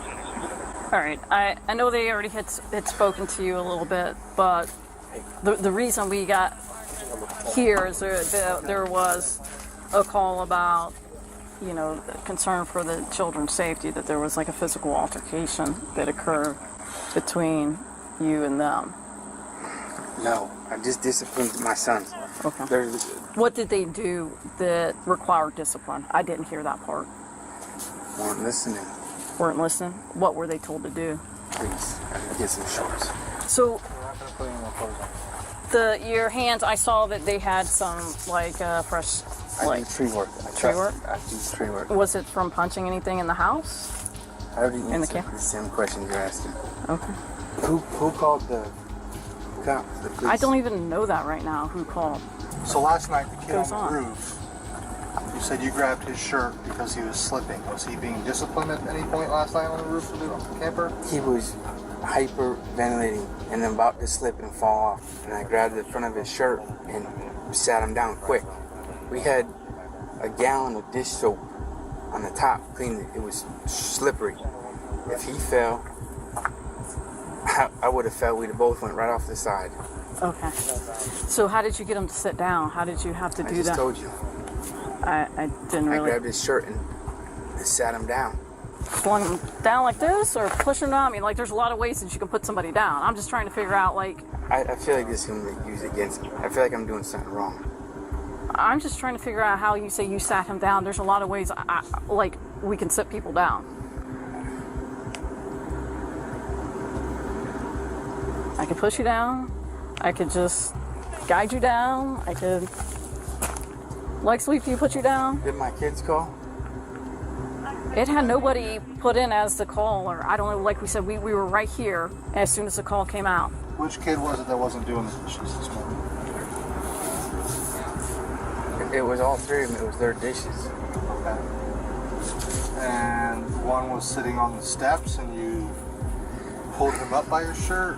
All right. I know they already had spoken to you a little bit, but the reason we got here is there was a call about, concern for the children's safety, that there was like a physical altercation that occurred between you and them. No, I just disciplined my sons. Okay. What did they do that required discipline? I didn't hear that part. Weren't listening. Weren't listening? What were they told to do? Please, I can get some shorts. So, your hands, I saw that they had some, fresh, I do tree work. Tree work? I do tree work. Was it from punching anything in the house? I already answered the same questions you're asking. Okay. Who called the cops, the police? I don't even know that right now, who called. So last night, the kid Goes on the roof, you said you grabbed his shirt because he was slipping. Was he being disciplined at any point last night on the roof of the camper? He was hyperventilating and about to slip and fall off. And I grabbed the front of his shirt and sat him down quick. We had a gallon of dish soap on the top, cleaned it. It was slippery. If he fell, I would have fell. We'd have both went right off the side. Okay. So how did you get him to sit down? How did you have to do that? I just told you. I didn't really. I grabbed his shirt and sat him down. Flung him down like this or pushing him down? I mean, there's a lot of ways that you can put somebody down. I'm just trying to figure out, I feel like this is going to be used against me. I feel like I'm doing something wrong. I'm just trying to figure out how you say you sat him down. There's a lot of ways, we can sit people down. I could push you down. I could just guide you down. I could sweep you, put you down. Did my kids call? It had nobody put in as the call, or I don't know, like we said, we were right here as soon as the call came out. Which kid was it that wasn't doing the dishes this morning? It was all three of them. It was their dishes. Okay. And one was sitting on the steps and you pulled him up by his shirt?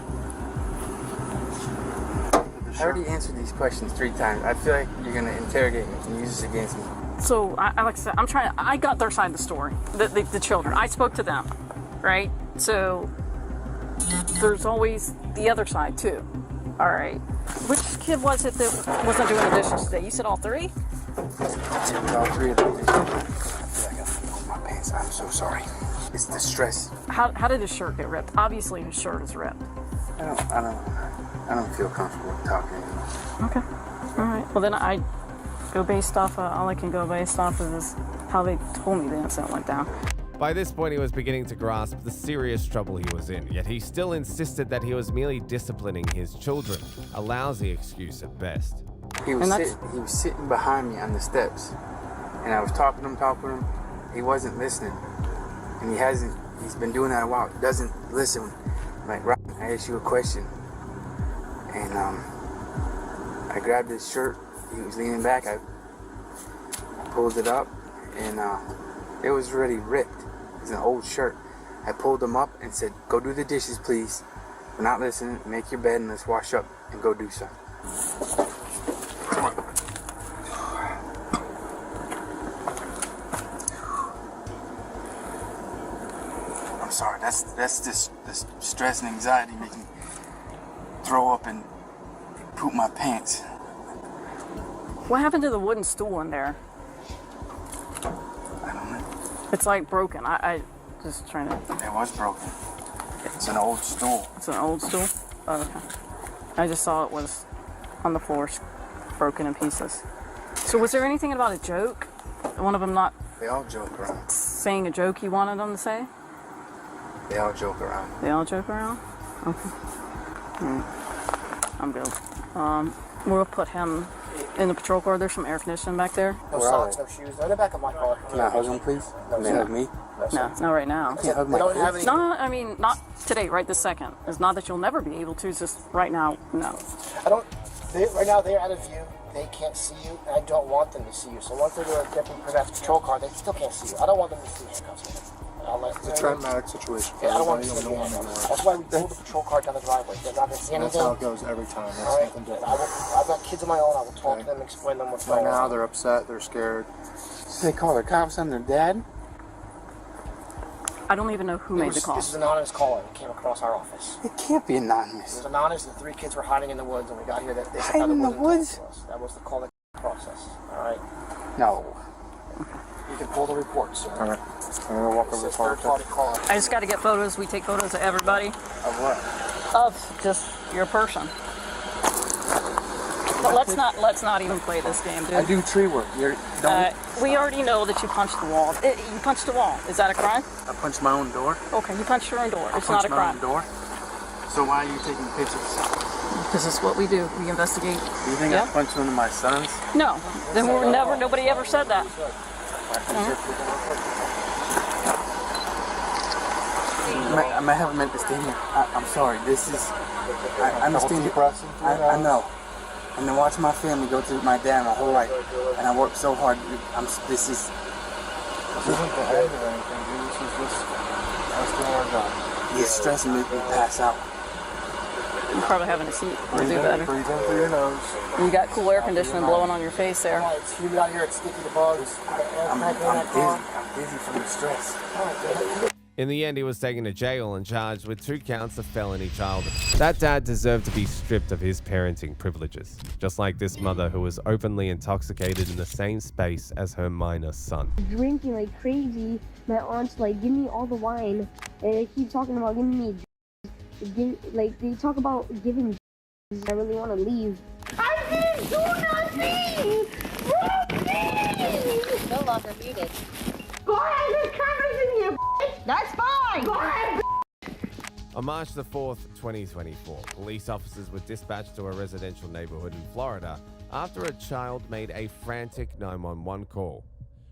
I already answered these questions 3 times. I feel like you're going to interrogate me and use this against me. So, like I said, I got their side of the story, the children. I spoke to them, right? So, there's always the other side, too. All right. Which kid was it that wasn't doing the dishes today? You said all 3? It was all 3 of them. I feel like I pulled my pants. I'm so sorry. It's the stress. How did his shirt get ripped? Obviously, his shirt is ripped. I don't feel comfortable talking anymore. Okay. All right. Well, then I go based off all I can go based off of is how they told me the incident went down. By this point, he was beginning to grasp the serious trouble he was in, yet he still insisted that he was merely disciplining his children, a lousy excuse at best. He was sitting behind me on the steps, and I was talking to him. He wasn't listening, and he's been doing that a while. He doesn't listen. I'm like, right, I asked you a question, and I grabbed his shirt. He was leaning back. I pulled it up, and it was already ripped. It was an old shirt. I pulled him up and said, go do the dishes, please. We're not listening. Make your bed and let's wash up and go do something. Come on. sorry. That's this stress and anxiety making me throw up and poop my pants. What happened to the wooden stool in there? I don't know. It's like broken. I just trying to. It was broken. It's an old stool. It's an old stool? Oh, okay. I just saw it was on the floor, broken in pieces. So was there anything about a joke? One of them not... They all joke around. Saying a joke you wanted them to say? They all joke around. They all joke around? Okay. I'm good. We'll put him in the patrol car. There's some air conditioning back there. No socks, no shoes. They're in the back of my car. Can I hug him, please? Can they hug me? No, not right now. Can't hug my kids? No, I mean, not today, right this second. It's not that you'll never be able to, it's just right now, no. Right now they're out of view. They can't see you, and I don't want them to see you. So once they do a different patrol car, they still can't see you. I don't want them to see handcuffs. It's a traumatic situation. Yeah, I don't want them to see handcuffs. That's why we pull the patrol car down the driveway. They're not going to see anything. That's how it goes every time. That's All right. nothing different. I've got kids of my own. I will talk to them, explain them what's Right going on. now, they're upset. They're scared. So they call the cops on their dad? I don't even know who made the call. This is an anonymous caller that came across our office. It can't be anonymous. It was anonymous. The 3 kids were hiding in the woods, and we got here. They Hiding in the woods? That was the call that process. All right. No. You can pull the report, sir. All right. I'm gonna walk over the car. Third-party call. I just got to get photos. We take photos of everybody. Of what? Of just your person. But let's not even play this game, dude. I do tree work. We already know that you punched the wall. You punched the wall. Is that a crime? I punched my own door. Okay, you punched your own door. It's I not a punched my crime. own door. So why are you taking pictures? This is what we do. We investigate. Do you think I punched one of my sons? No. Then we're never. Nobody ever said that. I haven't meant to stay here. I'm sorry. This is. I understand. I know. And to watch my family go through my dad my whole life, and I worked so hard. This is. This isn't the end of anything, dude. This is just us doing our job. You're stressing me to pass out. You're probably having a seat. Breathe in through your nose. You got cool air conditioning blowing on your face there. It's humid out here. It's sticky to bugs. I'm dizzy from the stress. In the end, he was taken to jail and charged with 2 counts of felony child. That dad deserved to be stripped of his parenting privileges, just like this mother who was openly intoxicated in the same space as her minor son. Drinking like crazy. My aunt's like, give me all the wine. And they keep talking about giving me they talk about giving. I really want to leave. I didn't do nothing! Please! No longer muted. Go ahead, there's cameras in here, bitch! That's fine! Go ahead, On March the 4th, 2024, police officers were dispatched to a residential neighborhood in Florida after a child made a frantic 911 call,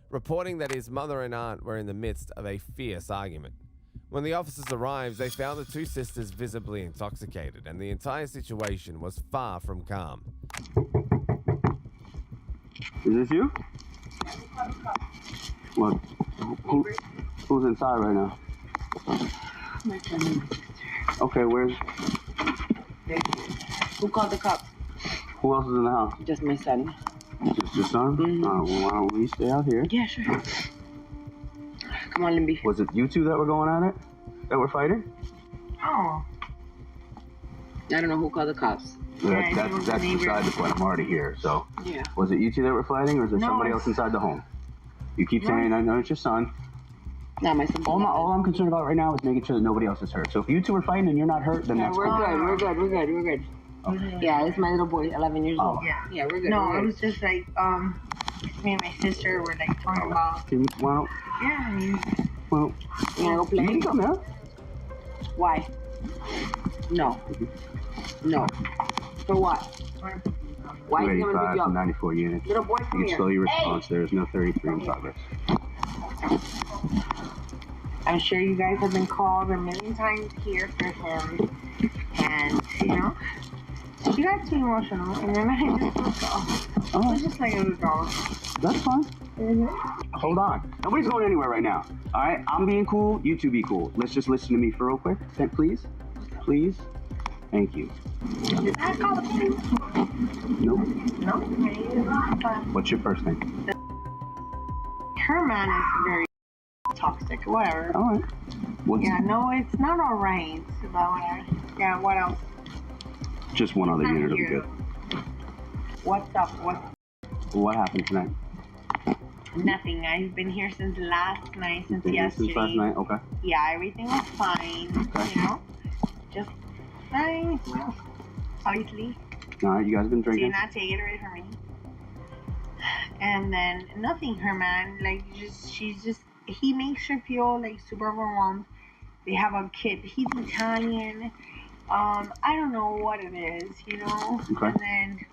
reporting that his mother and aunt were in the midst of a fierce argument. When the officers arrived, they found the 2 sisters visibly intoxicated, and the entire situation was far from calm. Is this you? What? Who's inside right now? Okay, where's... Who called the cops? Who else is in the house? Just my son. Just your son? Mm-hmm. Well, why don't we stay out here? Yeah, sure. Come on, Limby. Was it you 2 that were going at it? That were fighting? Oh. I don't know who called the cops. That's beside the point. I'm already here, so... Yeah. Was it you 2 that were fighting, or is there No, somebody else inside the home? You keep saying, I know it's your son. Not my son. All I'm concerned about right now is making sure that nobody else is hurt. So if you 2 are fighting and you're not hurt, then Yeah, that's we're cool. good. We're good. Okay. Yeah, it's my little boy, 11 years old. Yeah, we're good. No, we're it good. was just like, me and my sister were like talking about. Well, Yeah, I mean. well, You wanna go play? you can come here. Why? No. No. For what? Why is he gonna 285 pick you to up? 94 units. Little boy, come You can here. slow your response. There is no 33 in progress. I'm sure you guys have been called a million times here for him, and you know, she got too emotional, and then I just broke off. It was just like a little dog. That's fine. Mm-hmm. Hold on. Nobody's going anywhere right now. All right? I'm being cool. You 2 be cool. Let's just listen to me for real quick. Please? Please? Thank you. Did I call the police? No. No. What's your first name? Her man is very toxic. Whatever. All right. Yeah, no, it's not alright. But whatever. Yeah, what else? Just one other unit will be good. What's up? What happened tonight? Nothing. I've been here since last night, since Been here yesterday. since last night? Okay. Yeah, everything was fine. Okay. You know, just fine. Well, obviously. All right, you guys been So drinking? you're not taking it away from me. And then nothing, her man. Like, he makes her feel like super overwhelmed. They have a kid. He's Italian. I don't know what it is, you know. Okay. And then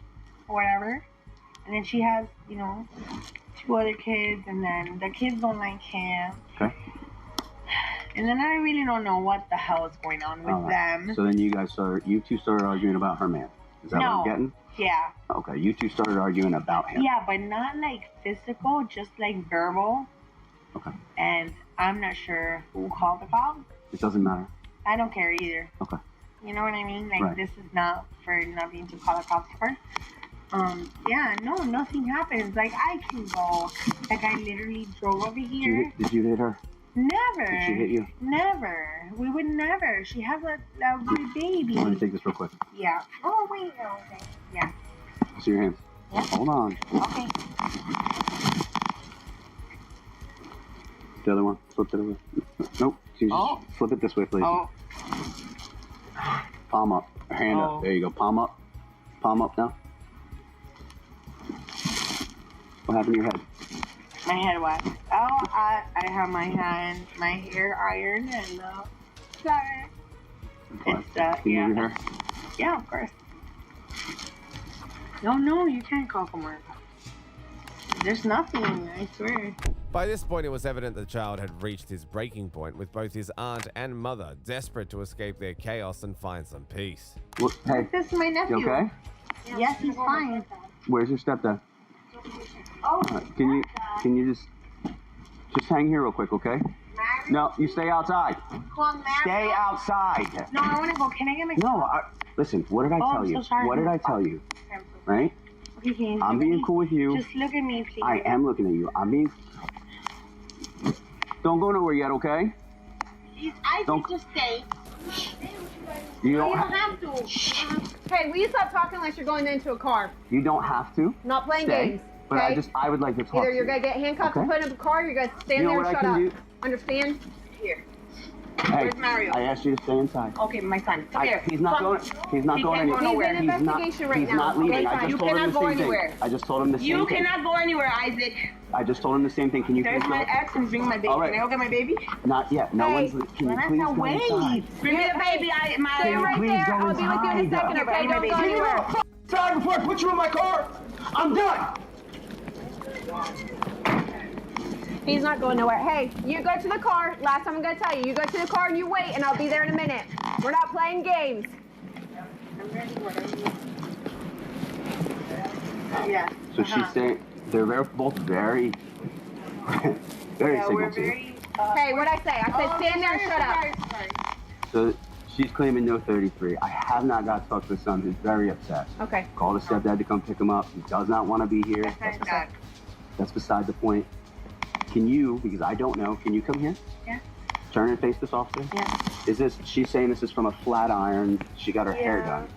whatever. And then she has, you know, 2 other kids, and then the kids don't like him. Okay. And then I really don't know what the hell is going on with them. So then you two started arguing about her man. Is that what I'm getting? Yeah. Okay, you two started arguing about him. Yeah, but not like physical, just like verbal. Okay. And I'm not sure who called the cops. It doesn't matter. I don't care either. Okay. You know what I mean? Like, Right. this is not for nothing to call the cops for. Yeah, no, nothing happens. Like, I can go. Like, I literally drove over here. Did you hit her? Never. Did she hit you? Never. We would never. She has a baby. Let me take this real quick. Yeah. Oh, wait. Oh, okay. Yeah. See your hands. Yeah. Hold on. Okay. The other one. Flip it over. Nope. Can you just flip it this way, please? Oh. Palm up. Hand up. There you go. Palm up. Palm up now. What happened to your head? My head what? Oh, I have my hair ironed and sorry. It's Can you move your hair? Yeah, of course. No, you can't call for more. There's nothing, I swear. By this point, it was evident the child had reached his breaking point, with both his aunt and mother desperate to escape their chaos and find some peace. Hey, This is my nephew. you okay? Yes, he's fine. Where's your stepdad? Oh, Can you just hang here real quick, okay? No, you stay outside. Stay outside. No, I want to go. Can I get my... No, listen. What did I tell I'm you? so sorry. What did I tell you? Right? Okay, can you I'm being cool with you. Just look at me, please. I am looking at you. I'm being. Don't go nowhere yet, okay? I think just stay. You don't. You don't have to. Hey, will you stop talking unless you're going into a car? You don't have to. Not playing Stay, games. But Okay? I would like to talk. Either to you're you. gonna get handcuffed and Okay. put in a car, or you're gonna stand You know there what and I shut can up. do? Understand? Here. Hey, Where's Mario? I asked you to stay inside. Okay, my son. Come here. He's not going. He's not He going can't go anywhere. nowhere. He's in investigation right He's now. not leaving. Okay, I fine. just You told him cannot the go same anywhere. thing. I just told him the same You thing. cannot go anywhere, Isaac. I just told him the same thing. Can you There's please my go? ex and bring my baby. All right. Can I go get my baby? Not yet. No Hey, one's. Can you well, please that's go not inside? wait. Bring me the baby, Mario. Stay right please there. go I'll be with you in a inside. second, Yeah, okay? bring my Don't baby. go Get anywhere. Inside before I put you in my car. I'm done. He's not going nowhere. Hey, you go to the car. Last time I'm gonna tell you, you go to the car and you wait, and I'll be there in a minute. We're not playing games. Yeah. So she's saying they're both very, very single too. Hey, what'd I say? I said stand there and shut up. So she's claiming no 33. I have not got to talk to the son. He's very upset. Okay. Called his stepdad to come pick him up. He does not want to be here. That's beside the point. Can you, because I don't know, can you come here? Yeah. Turn and face this officer? Yeah. She's saying this is from a flat iron. She got her hair done.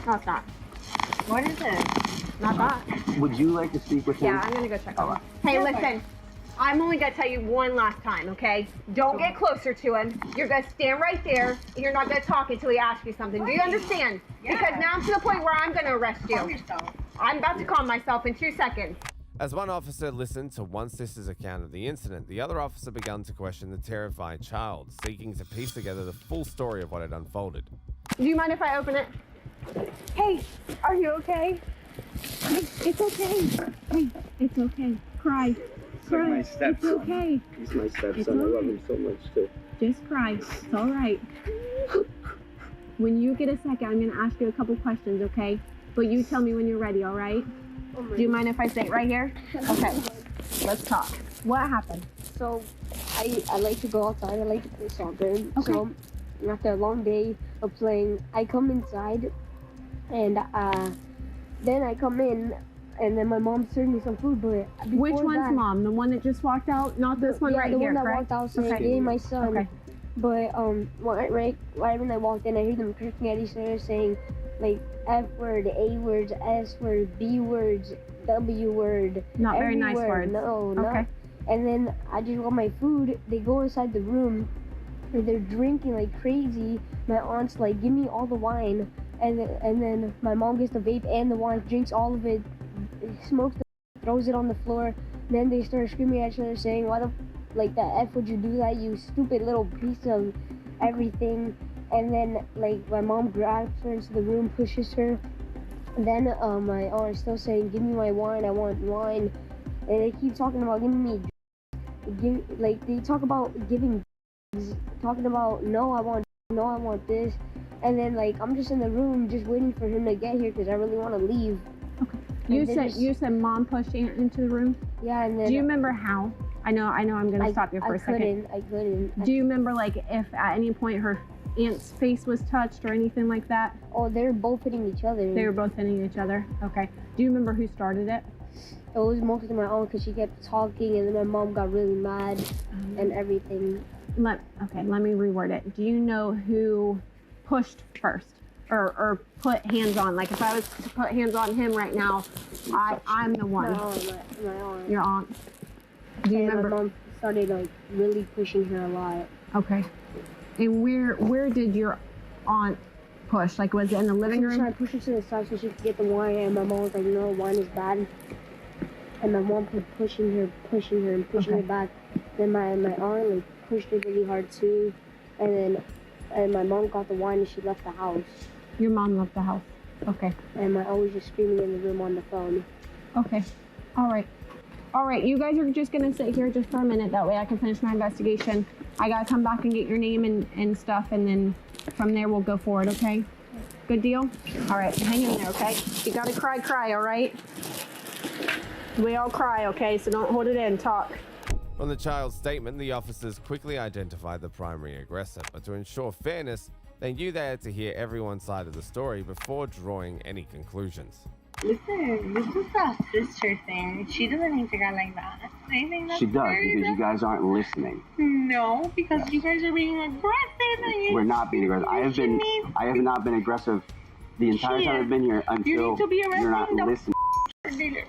No, it's not. What is it? Not that. Would you like to speak with him? Yeah, I'm gonna go check All him. right. Hey, listen. I'm only gonna tell you one last time, okay? Don't get closer to him. You're gonna stand right there, and you're not gonna talk until he asks you something. Do you understand? Yeah. Because now I'm to the point where I'm gonna arrest you. I'm about to calm myself in 2 seconds. As one officer listened to one sister's account of the incident, the other officer began to question the terrified child, seeking to piece together the full story of what had unfolded. Do you mind if I open it? Hey, are you okay? It's okay. Hey, it's okay. Cry. Cry. my It's stepson. okay. He's my stepson. It's I love okay. him so much too. Just cry. It's all right. When you get a second, I'm gonna ask you a couple questions, okay? But you tell me when you're ready, all right? Do you mind if I sit right here? Okay. Let's talk. What happened? So, I like to go outside. I like to play soccer. Okay. So, after a long day of playing, I come inside, and then I come in, and then my mom served me some food, but Which before one's that, mom? The one that just walked out? Not this one yeah, right the here, one that correct? walked out saying, Okay. "Hey, my son." Okay. But right when I walked in, I heard them cursing at each other, saying like F word, A words, S word, B words, W word. Not very every nice word. words. No, Okay. not. And then I just got my food. They go inside the room, and they're drinking like crazy. My aunt's like, "Give me all the wine," and then my mom gets the vape and the wine, drinks all of it, smokes the, throws it on the floor. Then they start screaming at each other, saying, "Why the like the F would you do that, you stupid little piece of everything?" And then like my mom grabs her into the room, pushes her. Then my aunt is still saying, "Give me my wine, I want wine." And they keep talking about giving me, they talk about giving, talking about no, I want this. And then like I'm just in the room just waiting for him to get here because I really want to leave. Okay. You said mom pushed Aunt into the room? Yeah, and then do you remember how? I know I'm gonna stop you for a second. I couldn't. Do you remember like if at any point her aunt's face was touched or anything like that? Oh, they're both hitting each other. They were both hitting each other. Okay. Do you remember who started it? It was mostly my aunt because she kept talking, and then my mom got really mad and everything. Let me reword it. Do you know who pushed first or put hands on? Like if I was to put hands on him right now, I'm the one. My aunt. Your aunt. Do you remember? My mom started like really pushing her a lot. Okay. And where did your aunt push? Like was it in the living room? She tried to push her to the side so she could get the wine, and my mom was like, "No, wine is bad." And my mom kept pushing her her back. Then my aunt like pushed her really hard too, and my mom got the wine and she left the house. Your mom left the house. Okay. And my aunt was just screaming in the room on the phone. Okay. All right. You guys are just gonna sit here just for a minute. That way I can finish my investigation. I gotta come back and get your name and stuff, and then from there we'll go forward. Okay. Good deal. All right. Hang in there. Okay. You gotta cry. All right. We all cry, okay? So don't hold it in. Talk. From the child's statement, the officers quickly identified the primary aggressor, but to ensure fairness, they knew they had to hear everyone's side of the story before drawing any conclusions. Listen, this is a sister thing. She doesn't need to go like that. I think that's She does because you guys aren't listening. No, because you guys are being aggressive. And We're not being aggressive. I have not been aggressive the entire time I've been here until you need to be you're not listening. dealers.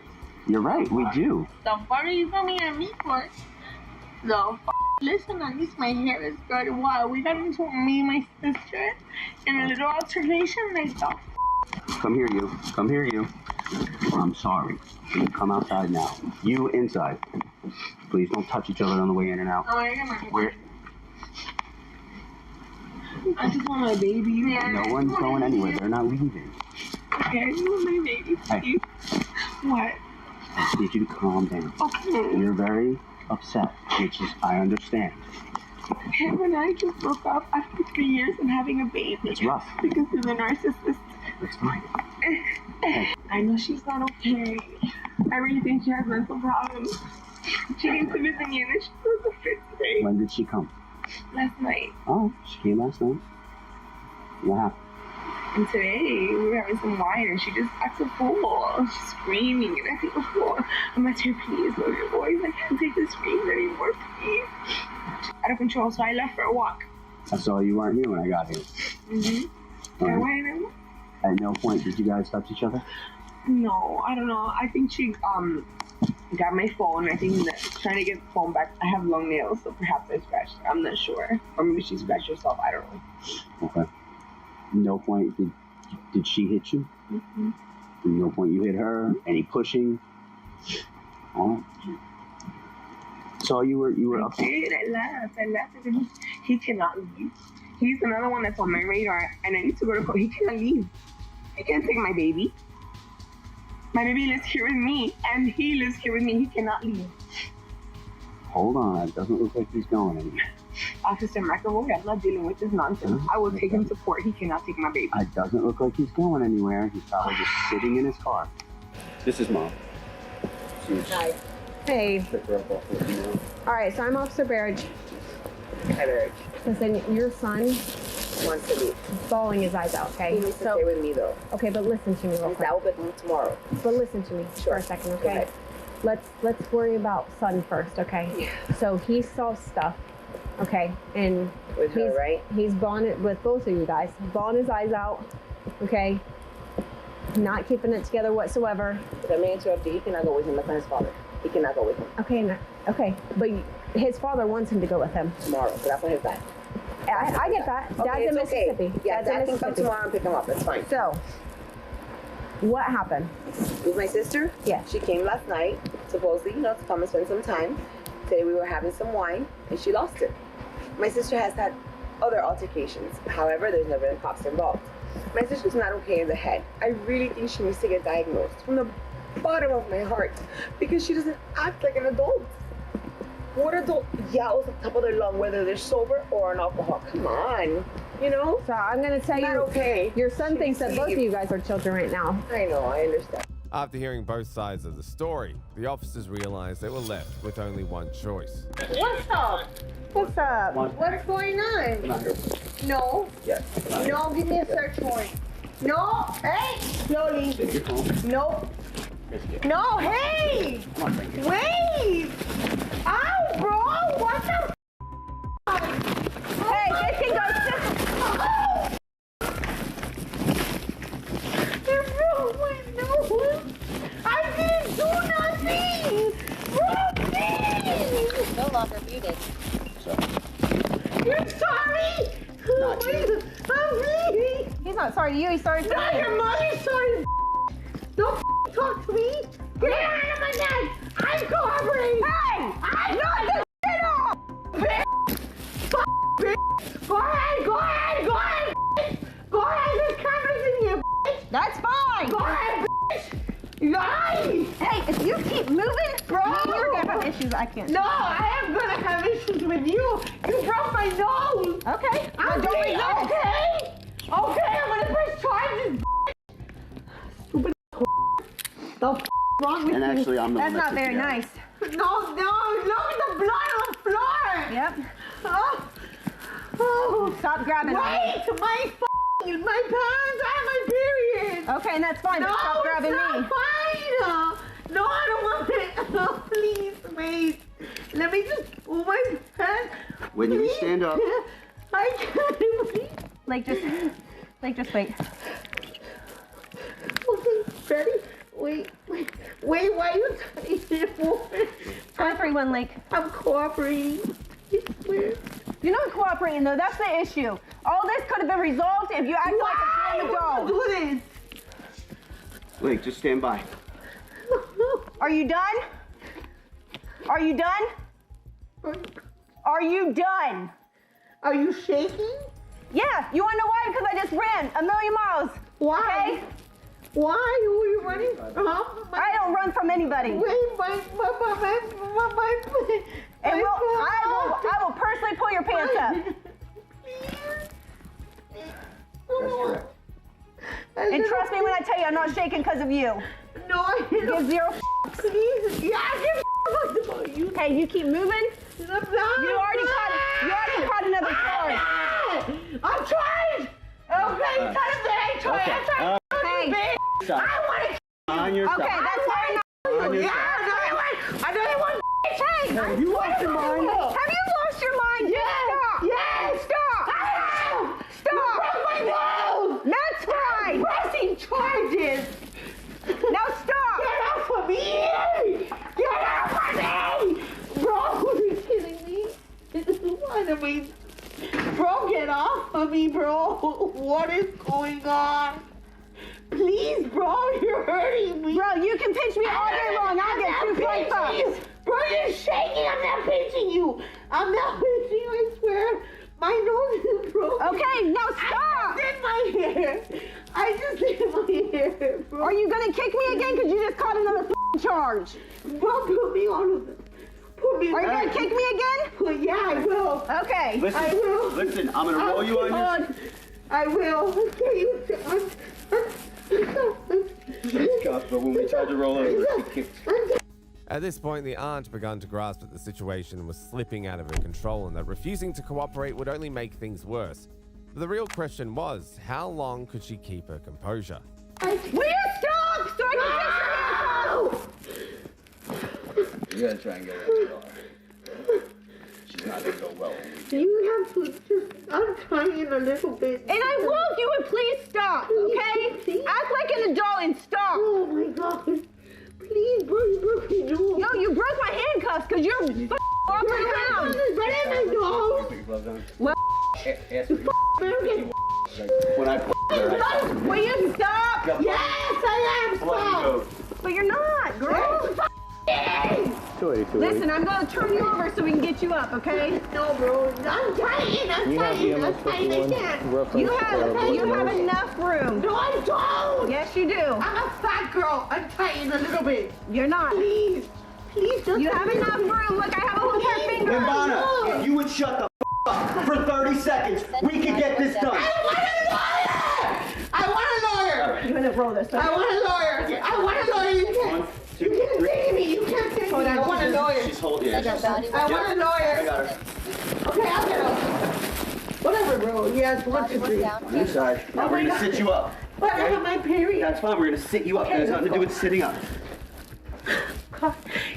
You're right, we do. The fuck are you coming at me for? Listen, at least my hair is good. Wow, we got into me and my sister in a little altercation like that. Come here, you. I'm sorry. You come outside now. You inside. Please don't touch each other on the way in and out. Oh, I got my Where? I just want my baby. Yeah, No one's going anywhere. They're not leaving. Okay, I just want my baby. Hey. What? I just need you to calm down. Okay. You're very upset, which is, I understand. Him and I just broke up after 3 years and having a baby. It's rough. Because he's a narcissist. It's fine. I know she's not okay. I really think she has mental problems. She came to visit me and she was the 5th grade. When did she come? Last night. Oh, she came last night. What happened? And today we were having some wine and she just acts a fool. She's screaming and acting a fool. I'm like, please lower your voice. I can't take the screams anymore, please. She's out of control, so I left for a walk. I saw you weren't here when I got here. And why? At no point did you guys touch each other? No, I don't know. I think she got my phone. I think that she's trying to get the phone back. I have long nails, so perhaps I scratched her. I'm not sure. Or maybe she scratched herself. I don't know. Okay. No point did she hit you? No point you hit her? Any pushing? All right. So you were up. I laughed. He cannot leave. He's another one that's on my radar, and I need to go to court. He cannot leave. I can't take my baby. My baby lives here with me, and he lives here with me. He cannot leave. Hold on. It doesn't look like he's going anywhere. Officer McAvoy, I'm not dealing with this nonsense. I will take him to court. He cannot take my baby. It doesn't look like he's going anywhere. He's probably just sitting in his car. This is Mom. Hi. Hey. All right, so I'm Officer Barrage. Hi, Barrage. Listen, your son wants to leave. Bawling his eyes out, okay? He needs to stay with me, though. Okay, but listen to me real And quick. that will be tomorrow. But listen to me for a second, okay? Let's worry about son first, okay? Yeah. So he saw stuff, okay? And with her, right? He's bawling it with both of you guys. Bawling his eyes out, okay? Not keeping it together whatsoever. Let me interrupt you. He cannot go with him. That's not his father. He cannot go with him. Okay, but his father wants him to go with him. Tomorrow, so that's not his dad. I get that. Okay, Dad's in Mississippi. Yeah, Dad's in Dad can come Mississippi. tomorrow and pick him up. That's fine. So, what happened? With my sister? Yeah. She came last night, supposedly, to come and spend some time. Today we were having some wine, and she lost it. My sister has had other altercations. However, there's never been cops involved. My sister's not okay in the head. I really think she needs to get diagnosed from the bottom of my heart because she doesn't act like an adult. What adult yells at the top of their lung whether they're sober or on alcohol? Come on, So I'm gonna tell you, okay. Your son thinks that both of you guys are children right now. I know, I understand. After hearing both sides of the story, the officers realized they were left with only one choice. What's up? What's up? What's going on? No. Yes. No, give me a search warrant. No. Hey, slowly. Take your phone. Nope. No, hey! Wait! Ow, bro! What the Hey, this can go You broke my nose! I didn't do nothing! Bro, please! No longer muted. You're sorry? Not you. I'm bleeding! He's not sorry to you, he's sorry to No, me. your mother's sorry! Don't talk to me! Get out of my neck! I'm cooperating! Hey! I'm Knock this shit off! Bitch! Bitch! Go ahead! Go ahead! Go ahead! Bitch! Go ahead! There's cameras in here, bitch! That's fine! Go ahead, bitch! Nice! Hey, if you keep moving, Bro! you're gonna have issues. I can't. No, I am gonna have issues with you! You broke my nose! Okay. I'm don't bleeding, resist. okay? Okay, I'm gonna press charges, stupid the wrong with And you? actually, I'm the That's one that not took very you out. nice. No, look at the blood on the floor! Yep. Oh. Stop grabbing me. Wait, my pants, I have my period! Okay, and that's fine, No, but stop grabbing it's not me. fine! No, I don't want it. No, please, wait. Let me just pull my pants. Whitney, you Please. stand up. I can't breathe. Like, just wait. Okay, ready? Wait, why are you touching it for? 531 Lake. I'm cooperating. I swear. You're not cooperating though, that's the issue. All this could have been resolved if you acted like a Why grown would adult. you do Wait, just stand by. this? Are you done? Are you done? Are you done? Are you shaking? Yeah, you wanna know why? Because I just ran 1,000,000 miles. Why? Okay? Why? Who are you running from? I don't run from anybody. Wait, my And I will personally pull your pants up. That's correct. And trust me when I tell you I'm not shaking because of you. No, I Give zero Please. Yeah, I give fucks about you. Okay, you keep moving. You already caught another charge. I'm trying. Okay, you tell him that I tried. Okay, I'm trying. Hey. Stop. I want to. On your Okay, side. that's very nice. On your Yeah, side. I know you want. Hey, You lost your mind. have you lost your mind? Yes. Stop. Yes. Stop. Stop. You broke my nose. That's fine. Pressing charges. Now stop. Get off of me! Get off of me! Bro, are you kidding me? What am I? Bro, get off of me, bro. What is going on? Please, bro, you're hurting me. Bro, you can pinch me all day long. I'll get 2 point bucks. Bro, you're shaking. I'm not pinching you. I'm not pinching you, I swear. My nose is broken. Okay, now stop. I just did my hair. Bro. Are you gonna kick me again? Because you just caught another charge. Bro, put me on the... Put me Are you gonna kick me again? Yeah, I will. Okay. Listen, I will. listen, I'm gonna roll you on your... I will. Okay, you... She's cuffed, but when we tried to roll over, she kicked. At this point, the aunt began to grasp that the situation was slipping out of her control and that refusing to cooperate would only make things worse. The real question was, how long could she keep her composure? Will you stop so I can You gotta try and get her in the car. She's not gonna go well. You have to just, I'm trying a little bit. And I will if you would please stop, okay? Act like an adult and stop. Oh my God. Please, bro, you broke my nose. Yo, you broke my handcuffs because you're walking around. Right in my nose. Well, When I will you stop? Yes, I am. Stop. But you're not, girl. Listen, I'm going to turn you over so we can get you up, okay? No, bro. I'm trying. I'm trying. I can't. You have enough room. No, I don't. Yes, you do. I'm a fat girl. I'm trying a little bit. You're not. Please. Please just. You have enough room. Look, I have a whole pair of fingers. Ivana, if you would shut the up for 30 seconds, we could get this done. I want a lawyer. You're going to roll this. I want a lawyer. I want a lawyer. You can't say me. You can't say me. I want a lawyer. She's holding it. I want a lawyer. I got her. Okay, I'll get up. Whatever, bro. Yes, 1, 2, 3. I'm sorry. Now we're gonna sit you up. But I have my period. That's fine. We're gonna sit you up. That has nothing to do with sitting up. God,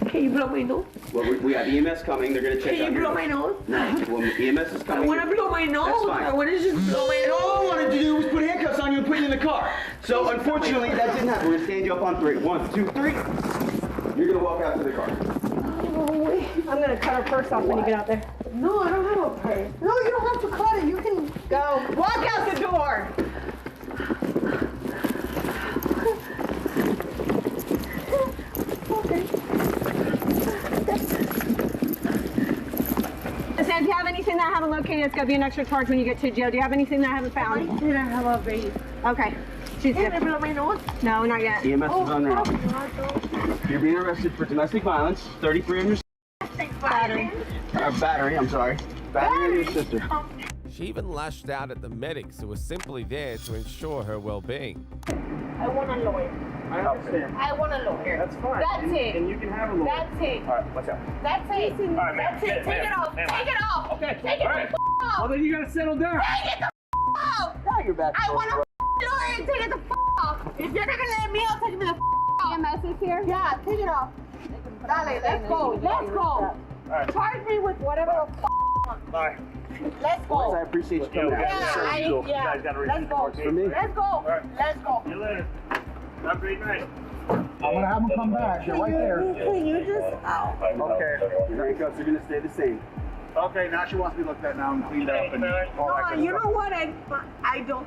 can you blow my nose? Well, we have EMS coming. They're gonna check Can out you your blow my nose? No. Well, EMS is I coming. want to blow my nose. That's fine. I want to just blow my nose. All I wanted to do was put handcuffs on you and put you in the car. So unfortunately, that didn't happen. We're gonna stand you up on 3. 1, 2, 3. You're gonna walk out to the car. Oh, wait. I'm going to cut her purse off when you get out there. No, I don't have a purse. No, you don't have to cut it. You can Go. Walk out the door. Listen, if you have anything that I haven't located, it's going to be an extra charge when you get to jail. Do you have anything that I haven't found? I didn't have a baby. Okay. She's Can good. I blow my nose? No, not yet. EMS is on now. Oh, You're being arrested for domestic violence, 33 on your Battery. battery. I'm sorry. Battery on your sister. She even lashed out at the medics who were simply there to ensure her well-being. I want a lawyer. I understand. I want a lawyer. That's fine. That's it. And you can have a lawyer. That's it. All right, watch out. That's it. All right, ma'am. That's it. Take it off. Take it off. Okay. Take it All right. off. Well, then you gotta settle down. Take it the off. Now you're back. I want a lawyer. Take it the off. If you're not gonna let me, I'll take it the off. EMS is here? Yeah, take it off. Dale, let's go. Let's go. All right. Charge me with whatever the Bye. Let's go. I appreciate you coming out. Yeah, let's go. For me? Let's go. Let's go. See you later. Have a great night. I'm gonna have them come back. You're right there. Can you just? Okay. Your handcuffs are gonna stay the same. Okay, now she wants to be looked at now and cleaned up and all that kind of You know stuff. what? I don't.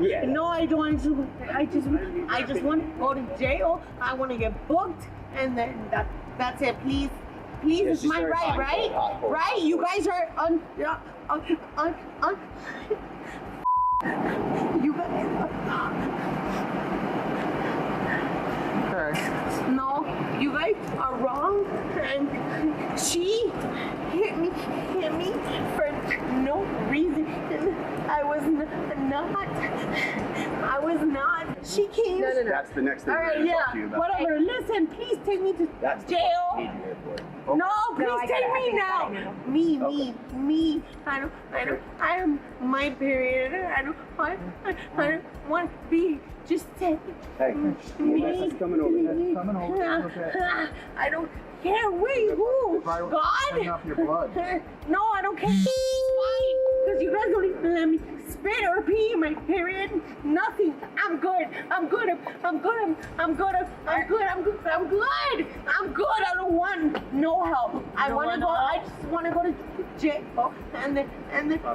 Yeah. No, I don't. I just want to go to jail. I want to get booked, and then that's it. Please, it's she my started right, talking right? about Right? You guys are you guys. No, you guys are wrong, and she hit me for no reason. I was not. She came. No. That's the next thing All we're right, gonna talk to you yeah, about. whatever. Listen, please take me to jail. No, please take me now. Me. I don't. My period. I don't want to be. Just take Hey, me. EMS is coming over. That's coming over. Okay. I don't care. Wait, who? God? Turn off your blood. No, I don't care. Why? Because you guys don't even let me spit or pee in my period. Nothing. I'm good. I don't want no help. I just want to go to jail, and then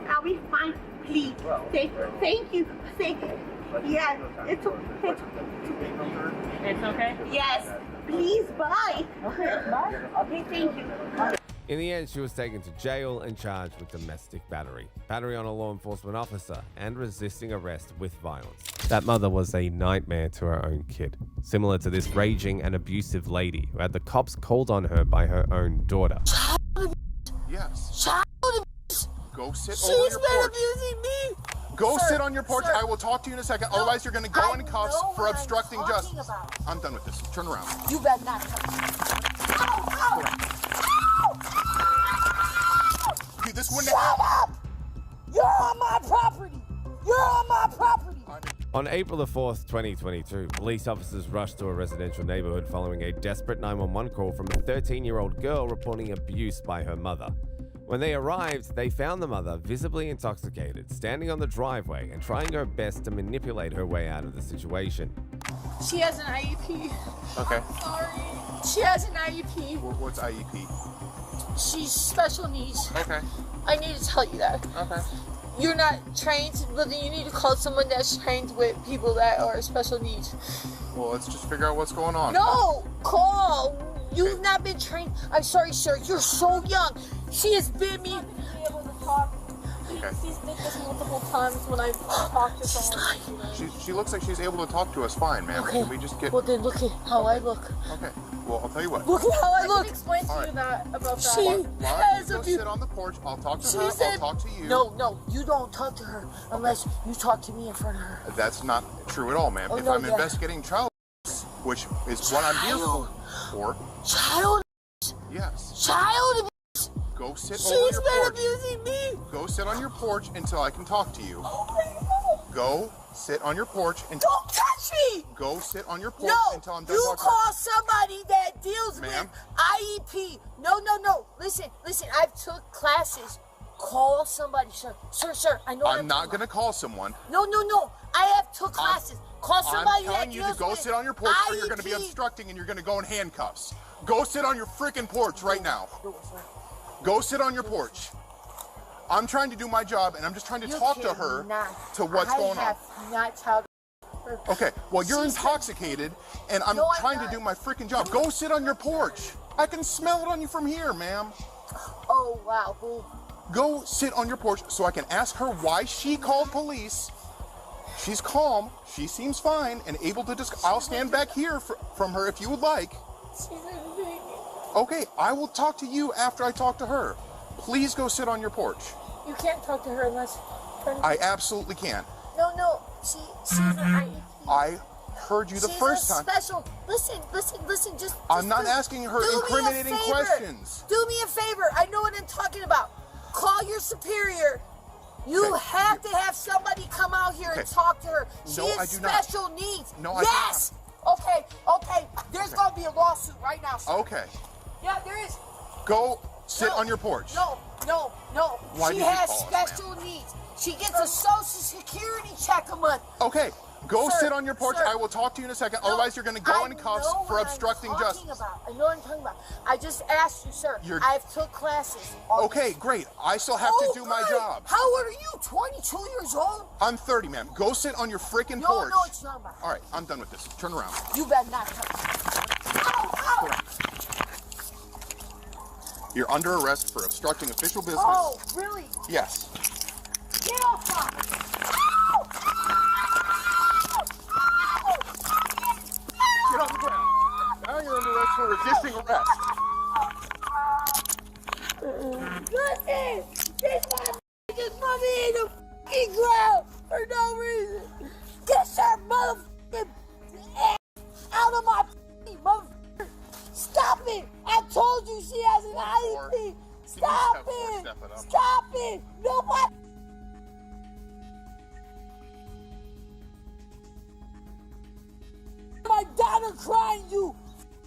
I'll be fine. Please. Thank you. Yeah, it's okay. It's okay? Yes. Please, bye. Okay, thank you. In the end, she was taken to jail and charged with domestic battery, battery on a law enforcement officer, and resisting arrest with violence. That mother was a nightmare to her own kid, similar to this raging and abusive lady who had the cops called on her by her own daughter. Yes. Go sit She's over your been porch. abusing me. Go Sir, sit on your porch. sir. I will talk to you in a second. Otherwise, you're going to go in cuffs for obstructing justice. I'm done with this. Turn around. You better not Dude, this wouldn't have happened. You're on my property! You're on my property! On April the 4th, 2022, police officers rushed to a residential neighborhood following a desperate 911 call from a 13-year-old girl reporting abuse by her mother. When they arrived, they found the mother visibly intoxicated, standing on the driveway and trying her best to manipulate her way out of the situation. She has an IEP. Okay. Sorry. She has an IEP. What's IEP? She's special needs. Okay. I need to tell you that. Okay. You're not trained, but then you need to call someone that's trained with people that are special needs. Well, let's just figure out what's going on. No! Call! You've not been trained. I'm sorry, sir. You're so young. She has been me. Okay. She's been this multiple times when I've talked to someone. She looks like she's able to talk to us fine, ma'am. Okay. Can we just get... Well, then look at how I look. Okay. Well, I'll tell you what. Look at how I look. Explain to All you right. that about that. She Why has don't you abuse. go sit on the porch? I'll talk to She her. I'll said- talk to you. No, you don't talk to her unless you talk to me in front of her. That's not true at all, ma'am. Oh, if no, I'm yeah. investigating child abuse, which is what I'm here for. Child. Yes. Child abuse. Go sit She's over your been porch. abusing me. Go sit on your porch until I can talk to you. Go sit on your porch and Don't touch me. go sit on your porch No, until I'm done you talking. call somebody that deals Ma'am? with IEP. No. Listen. I've took classes. Call somebody, sir. Sir. I know. I'm not gonna call someone. No. I have took classes. Call somebody I'm telling that you to deals go with sit on your porch or you're gonna be IEP. obstructing and you're gonna go in handcuffs. Go sit on your freaking porch right now. Go sit on your porch. I'm trying to do my job and I'm just trying to talk to her to what's going on. I have not told her. Okay, well you're intoxicated and I'm trying to do my freaking job. Go sit on your porch. I can smell it on you from here, ma'am. Oh wow. Ooh. Go sit on your porch so I can ask her why she called police. She's calm, she seems fine and able to I'll stand back here from her if you would like. Okay, I will talk to you after I talk to her. Please go sit on your porch. You can't talk to her unless. I absolutely can. No. She's an IEP. I heard you the first time. Special. Listen. Just. I'm not asking her do me a incriminating favor. questions. Do me a favor. I know what I'm talking about. Call your superior. You have to have somebody come out here and talk to her. She No, I has do not. special needs. No, I do yes. Okay. There's gonna be a lawsuit right now. Sir. Okay. Yeah, there is. Go sit on your porch. No. Why She did you has call us, special needs. She gets a Social Security check a month. Okay, go Sir, sit on your porch. sir. I will talk to you in a second. Otherwise, you're going to go in cuffs for obstructing justice. I know what I'm talking about. I just asked you, sir. I've took classes. Okay, great. I still have to do my job. How old are you? 22 years old? I'm 30, ma'am. Go sit on your freaking No, porch. it's not about. All right, I'm done with this. Turn around. You better not touch me. Ow! You're under arrest for obstructing official business. Oh, really? Yes. Get off of me! Get on the ground. Now you're under arrest for resisting arrest. Listen! This motherfucker's money in the fucking ground for no reason! Get your motherfucking ass out of my fucking motherfucker! Stop it! I told you she has an IEP! Stop it! Stop it! Nobody! My daughter crying, you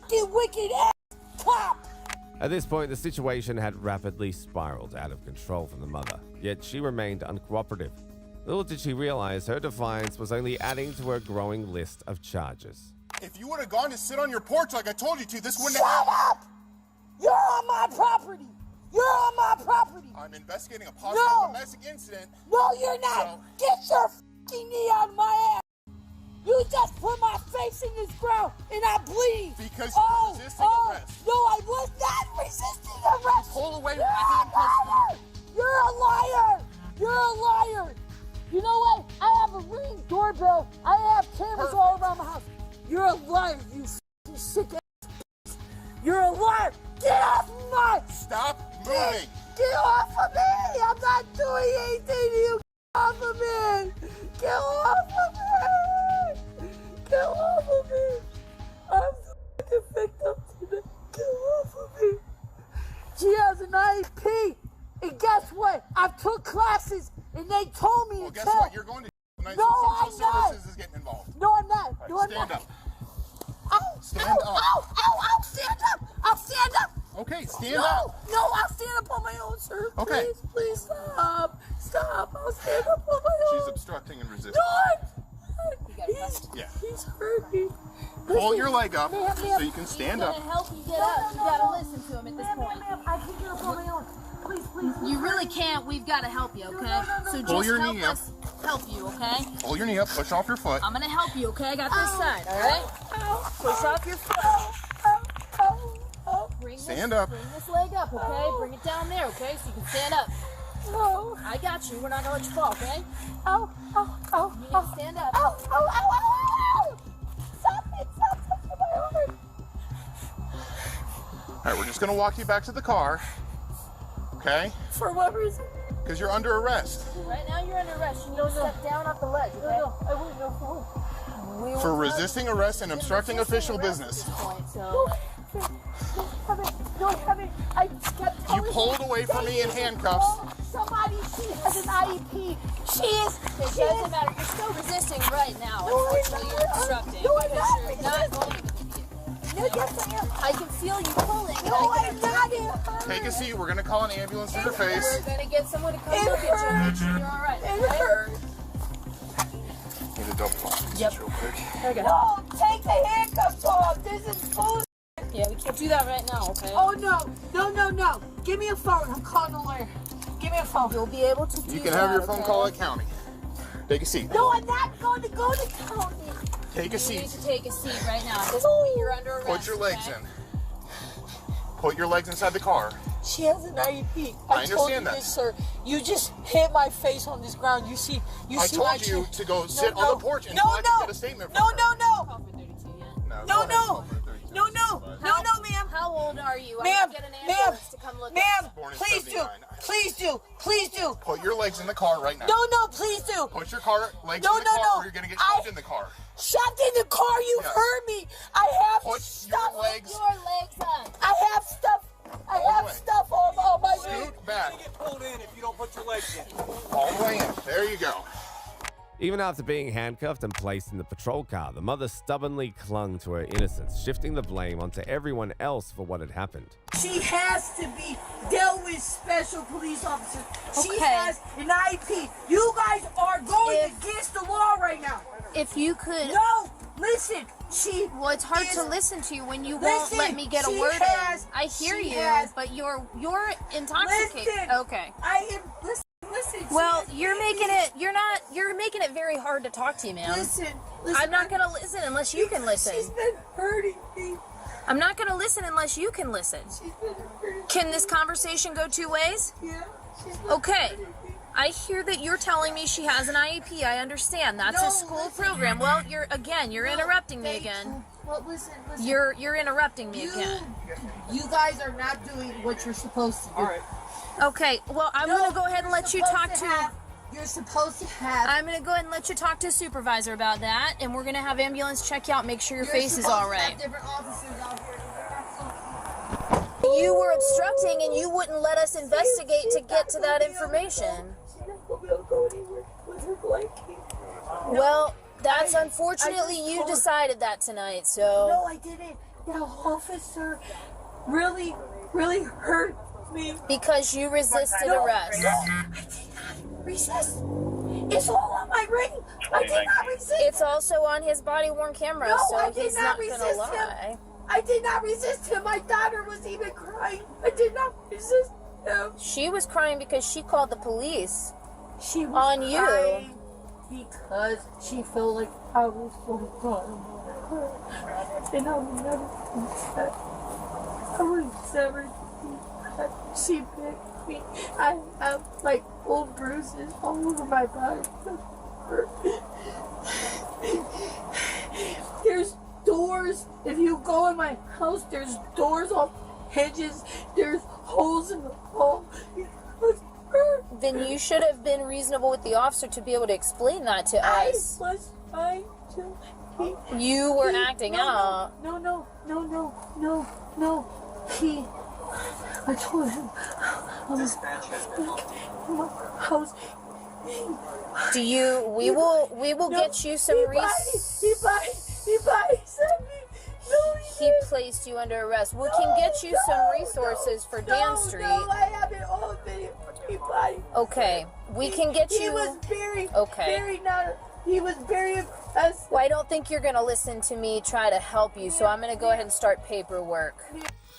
fucking wicked ass cop! At this point, the situation had rapidly spiraled out of control for the mother, yet she remained uncooperative. Little did she realize her defiance was only adding to her growing list of charges. If you would have gone to sit on your porch like I told you to, this wouldn't Shut have happened. up! You're on my property! You're on my property! I'm investigating a possible domestic incident. No, you're not! Get your fucking knee out of my ass! You just put my face in this ground and I'm bleeding! Because you're resisting arrest. No, I was not resisting arrest! Pull away You're with my hand. a liar! You're a liar! You're a liar! You know what? I have a Ring doorbell. I have cameras all around the house. You're a liar, you fucking sick ass. You're a liar! Get off my... Stop moving! Get off of me! I'm not doing anything to you! Get off of me! Get off of me! Get off of me! I'm the fucking victim today. Get off of me! She has an IEP! And guess what? I've took classes and they told me Well, to guess tell. what? You're going to tonight, No, so I'm social not. services is getting involved. No, I'm not. Right, No, I'm stand not. up. Ow, Stand ow, up. ow, ow, I'll stand up. I'll stand up. Okay, stand no, up. No, I'll stand up on my own, sir. Okay. Please, please stop. Stop. I'll stand up on my own. She's obstructing and resisting. He's hurt me. Pull your leg up Ma'am, so you can stand up. He's gonna help you get up. You gotta listen to him at this point. I can get up on my own. Please, please. You really can't. We've got to help you, okay? So Pull just your help knee up. us help you, okay? Pull your knee up, push off your foot. I'm gonna help you, okay? I got this side, all right? Push off your foot. Stand up. Bring this leg up, okay? Bring it down there, okay? So you can stand up. I got you. We're not gonna let you fall, okay? Ow, ow, ow. You need to stand up. Ow, ow, ow, ow, ow. Stop it. Stop touching my arm. All right, we're just gonna walk you back to the car. Okay? For what reason? Because you're under arrest. Right now you're under arrest. You need to step down off the ledge, okay? No, I wouldn't go For resisting arrest and obstructing official business. I kept You pulled away from me in handcuffs. Somebody, she has an IEP. She is. It doesn't matter. You're still resisting right now. Unfortunately, you're obstructing because you're not going to No, yes, I am. I can feel you pulling. No, I'm not. Take a seat. We're gonna call an ambulance for your face. We're gonna get someone to come look at you. You're all right. It hurts. Need a double lock. Yep. Real quick. No, take the handcuffs off. This is bullshit. Yeah, we can't do that right now, okay? Oh, no. Give me a phone. I'm calling a lawyer. Give me a phone. You'll be able to do that. You can have your phone call at county. Take a seat. No, I'm not going to go to county. Take a You need seat. to take a seat right now. At this point, you're under arrest. Put your legs okay? in. Put your legs inside the car. She has an IEP. I told understand you that. this, sir. You just hit my face on this ground. You see I see my told you chin? to go sit on the porch until I can get a statement from No, her. no, no. How old are you? I Ma'am, can get an ambulance to come look at you. Born in please do. 79. Please do. Put your legs in the car right now. No, please do. Put your car legs No, in the car no. or you're going to get shoved in the car. Shoved in the car, you Yes. heard me. I have Put stuff. your legs. Your legs up. I have stuff. I All the have way. stuff on my leg. Scoot back. Get pulled in if you don't put your legs in. All the way in. There you go. Even after being handcuffed and placed in the patrol car, the mother stubbornly clung to her innocence, shifting the blame onto everyone else for what had happened. She has to be dealt with special police officers. She Okay. has an IEP. You guys are going against the law right now. If you could... No, listen. Well, it's hard to listen to you when you won't let me get a word in. I hear you, but you're intoxicated. Listen. Okay. I am. Listen. Well, you're making it very hard to talk to you, man. Listen. I'm not gonna listen unless you can listen. She's been hurting me. I'm not gonna listen unless you can listen. She's been hurting. Can this conversation go two ways? Yeah. She's been Okay. hurting me. I hear that you're telling me she has an IEP. I understand. That's No, a school listen. program. Well, you're interrupting me Thank again. you. Well, listen. You're interrupting me again. You guys are not doing what you're supposed to do. All right. Okay. Well, I'm gonna go ahead and let you talk to. You're supposed to have. I'm gonna go ahead and let you talk to a supervisor about that, and we're gonna have ambulance check you out, make sure your face is all right. Different officers out here. You were obstructing, and you wouldn't let us investigate to get to that information. She's not gonna be able to go anywhere with her blanket. Well, that's unfortunately you decided that tonight. So. No, I didn't. That officer really hurt me. Because you resisted arrest. No, I did not resist. It's all on my ring. I did not resist. It's also on his body-worn camera, No, so I did he's not not gonna resist lie. him. I did not resist him. My daughter was even crying. I did not resist him. She was crying because she called the police. She was on you. crying because she felt like I was going to her. And I would never do that. I would never do that. She picked me. I have like old bruises all over my body. There's doors. If you go in my house, there's doors off hinges. There's holes in the wall. Then you should have been reasonable with the officer to be able to explain that to us. I was trying to. You were acting out. No. I told him I was in my house. We will get you some He placed you under arrest. We can get you some resources for Dan Street. No, I have it all video. Okay, we can get you. He was very, he was very impressed. Well, I don't think you're going to listen to me try to help you, so I'm going to go ahead and start paperwork.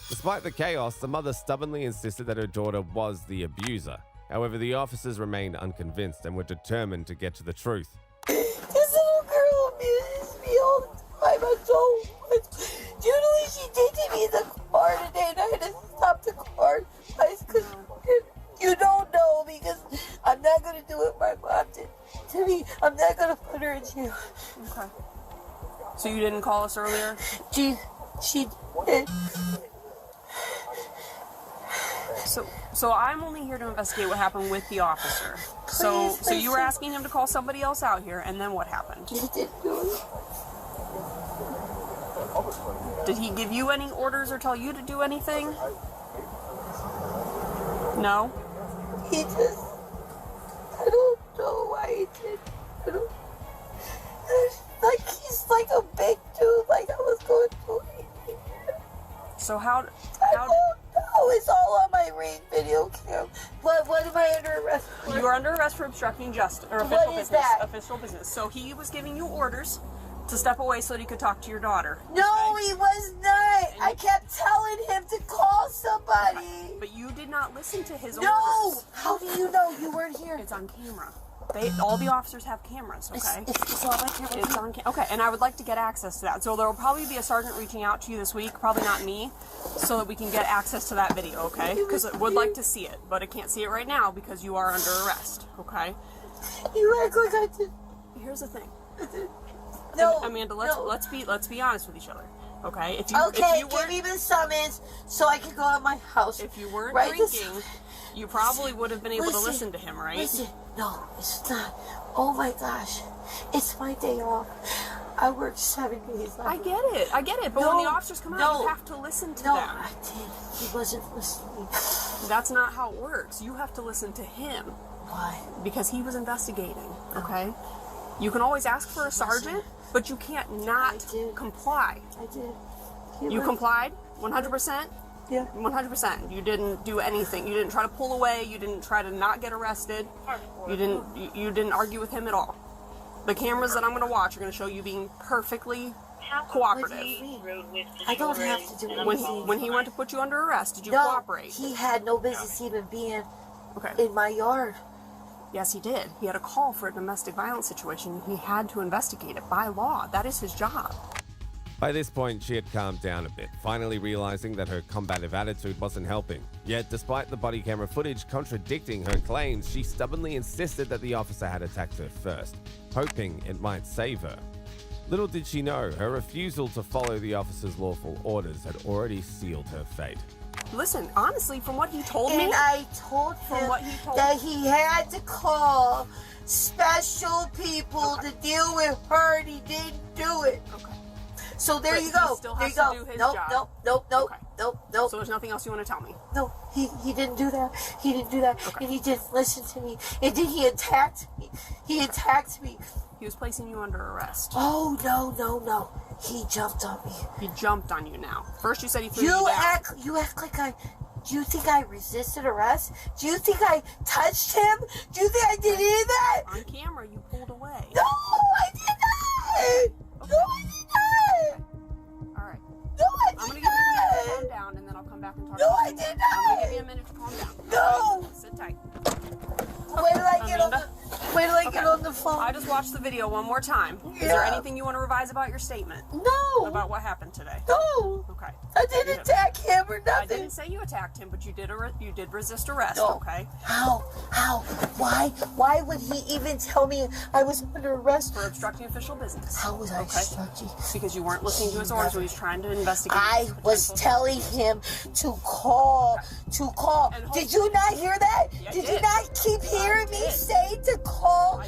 Despite the chaos, the mother stubbornly insisted that her daughter was the abuser. However, the officers remained unconvinced and were determined to get to the truth. This little girl abuses me all the time. I'm so much. Usually she takes me in the car today, and I had to stop the car because you don't know, because I'm not going to do what my mom did to me. I'm not going to put her in jail. Okay. So you didn't call us earlier? She did. So I'm only here to investigate what happened with the officer. So you were asking him to call somebody else out here, and then what happened? He didn't do it. Did he give you any orders or tell you to do anything? No? He just, I don't know why he did. He's like a big dude, like I was going to anything. So how I don't know, it's all on my Ring video cam. What am I under arrest for? You are under arrest for obstructing justice, or official What is business. that? Official business. So he was giving you orders to step away so that he could talk to your daughter. No, he was not. I kept telling him to call somebody. But you did not listen to his No! orders. How do you know? You weren't here. It's on camera. All the officers have cameras, okay? It's on my camera. It's on okay, and I would like to get access to that. So there will probably be a sergeant reaching out to you this week, probably not me, so that we can get access to that video, okay? Because I would like to see it, but I can't see it right now because you are under arrest, okay? You act like I did. Here's the thing. No, Amanda, let's be honest with each other, okay? If Okay, you give me the summons so I can go out my house. If you weren't Right drinking, you probably would have been able to listen to him, right? Listen, no, it's not. Oh my gosh, it's my day off. I worked 7 days. I get it. But when the officers come out, you have to listen to them. I did. He wasn't listening. That's not how it works. You have to listen to him. Why? Because he was investigating, okay? You can always ask for a sergeant, but you can't not comply. I did. You complied? 100%? Yeah. 100%. You didn't do anything. You didn't try to pull away. You didn't try to not get arrested. You didn't argue with him at all. The cameras that I'm going to watch are going to show you being perfectly cooperative. I don't have to do anything. When he went to put you under arrest, did you No, cooperate? he had no business even being in my yard. Yes, he did. He had a call for a domestic violence situation. He had to investigate it by law. That is his job. By this point, she had calmed down a bit, finally realizing that her combative attitude wasn't helping. Yet, despite the body camera footage contradicting her claims, she stubbornly insisted that the officer had attacked her first, hoping it might save her. Little did she know, her refusal to follow the officer's lawful orders had already sealed her fate. Listen, honestly, from what he told me... And I told him that he had to call special people to deal with her, and he didn't do it. Okay. So there But you go. He still has there you to go. do his Nope, job. Nope. So there's nothing else you want to tell me? No, he didn't do that. He didn't do that. Okay. And he didn't listen to me. And then he attacked me. He attacked me. He was placing you under arrest. Oh, no. He jumped on me. He jumped on you now. First you said he threw you down. You act like do you think I resisted arrest? Do you think I touched him? Do you think I did any of that? On camera, you pulled away. No, I did not. No, I did not. All right. No, I did I'm going to give you a minute to calm down, and then I'll come back and talk to you. No, I did not. I'm going to give you a minute to calm down. No. Right? Sit tight. Wait till I get on the phone. I just watched the video one more time. Is there anything you want to revise about your statement? No. About what happened today? No. Okay. I didn't attack him or nothing. I didn't say you attacked him, but you did resist arrest, No. okay? How? Why would he even tell me I was under arrest? For obstructing official business. How was I obstructing? Because you weren't listening to his orders when he was trying to investigate. I was telling him to call. Did you not hear that? Yeah, Did you not keep hearing me say to call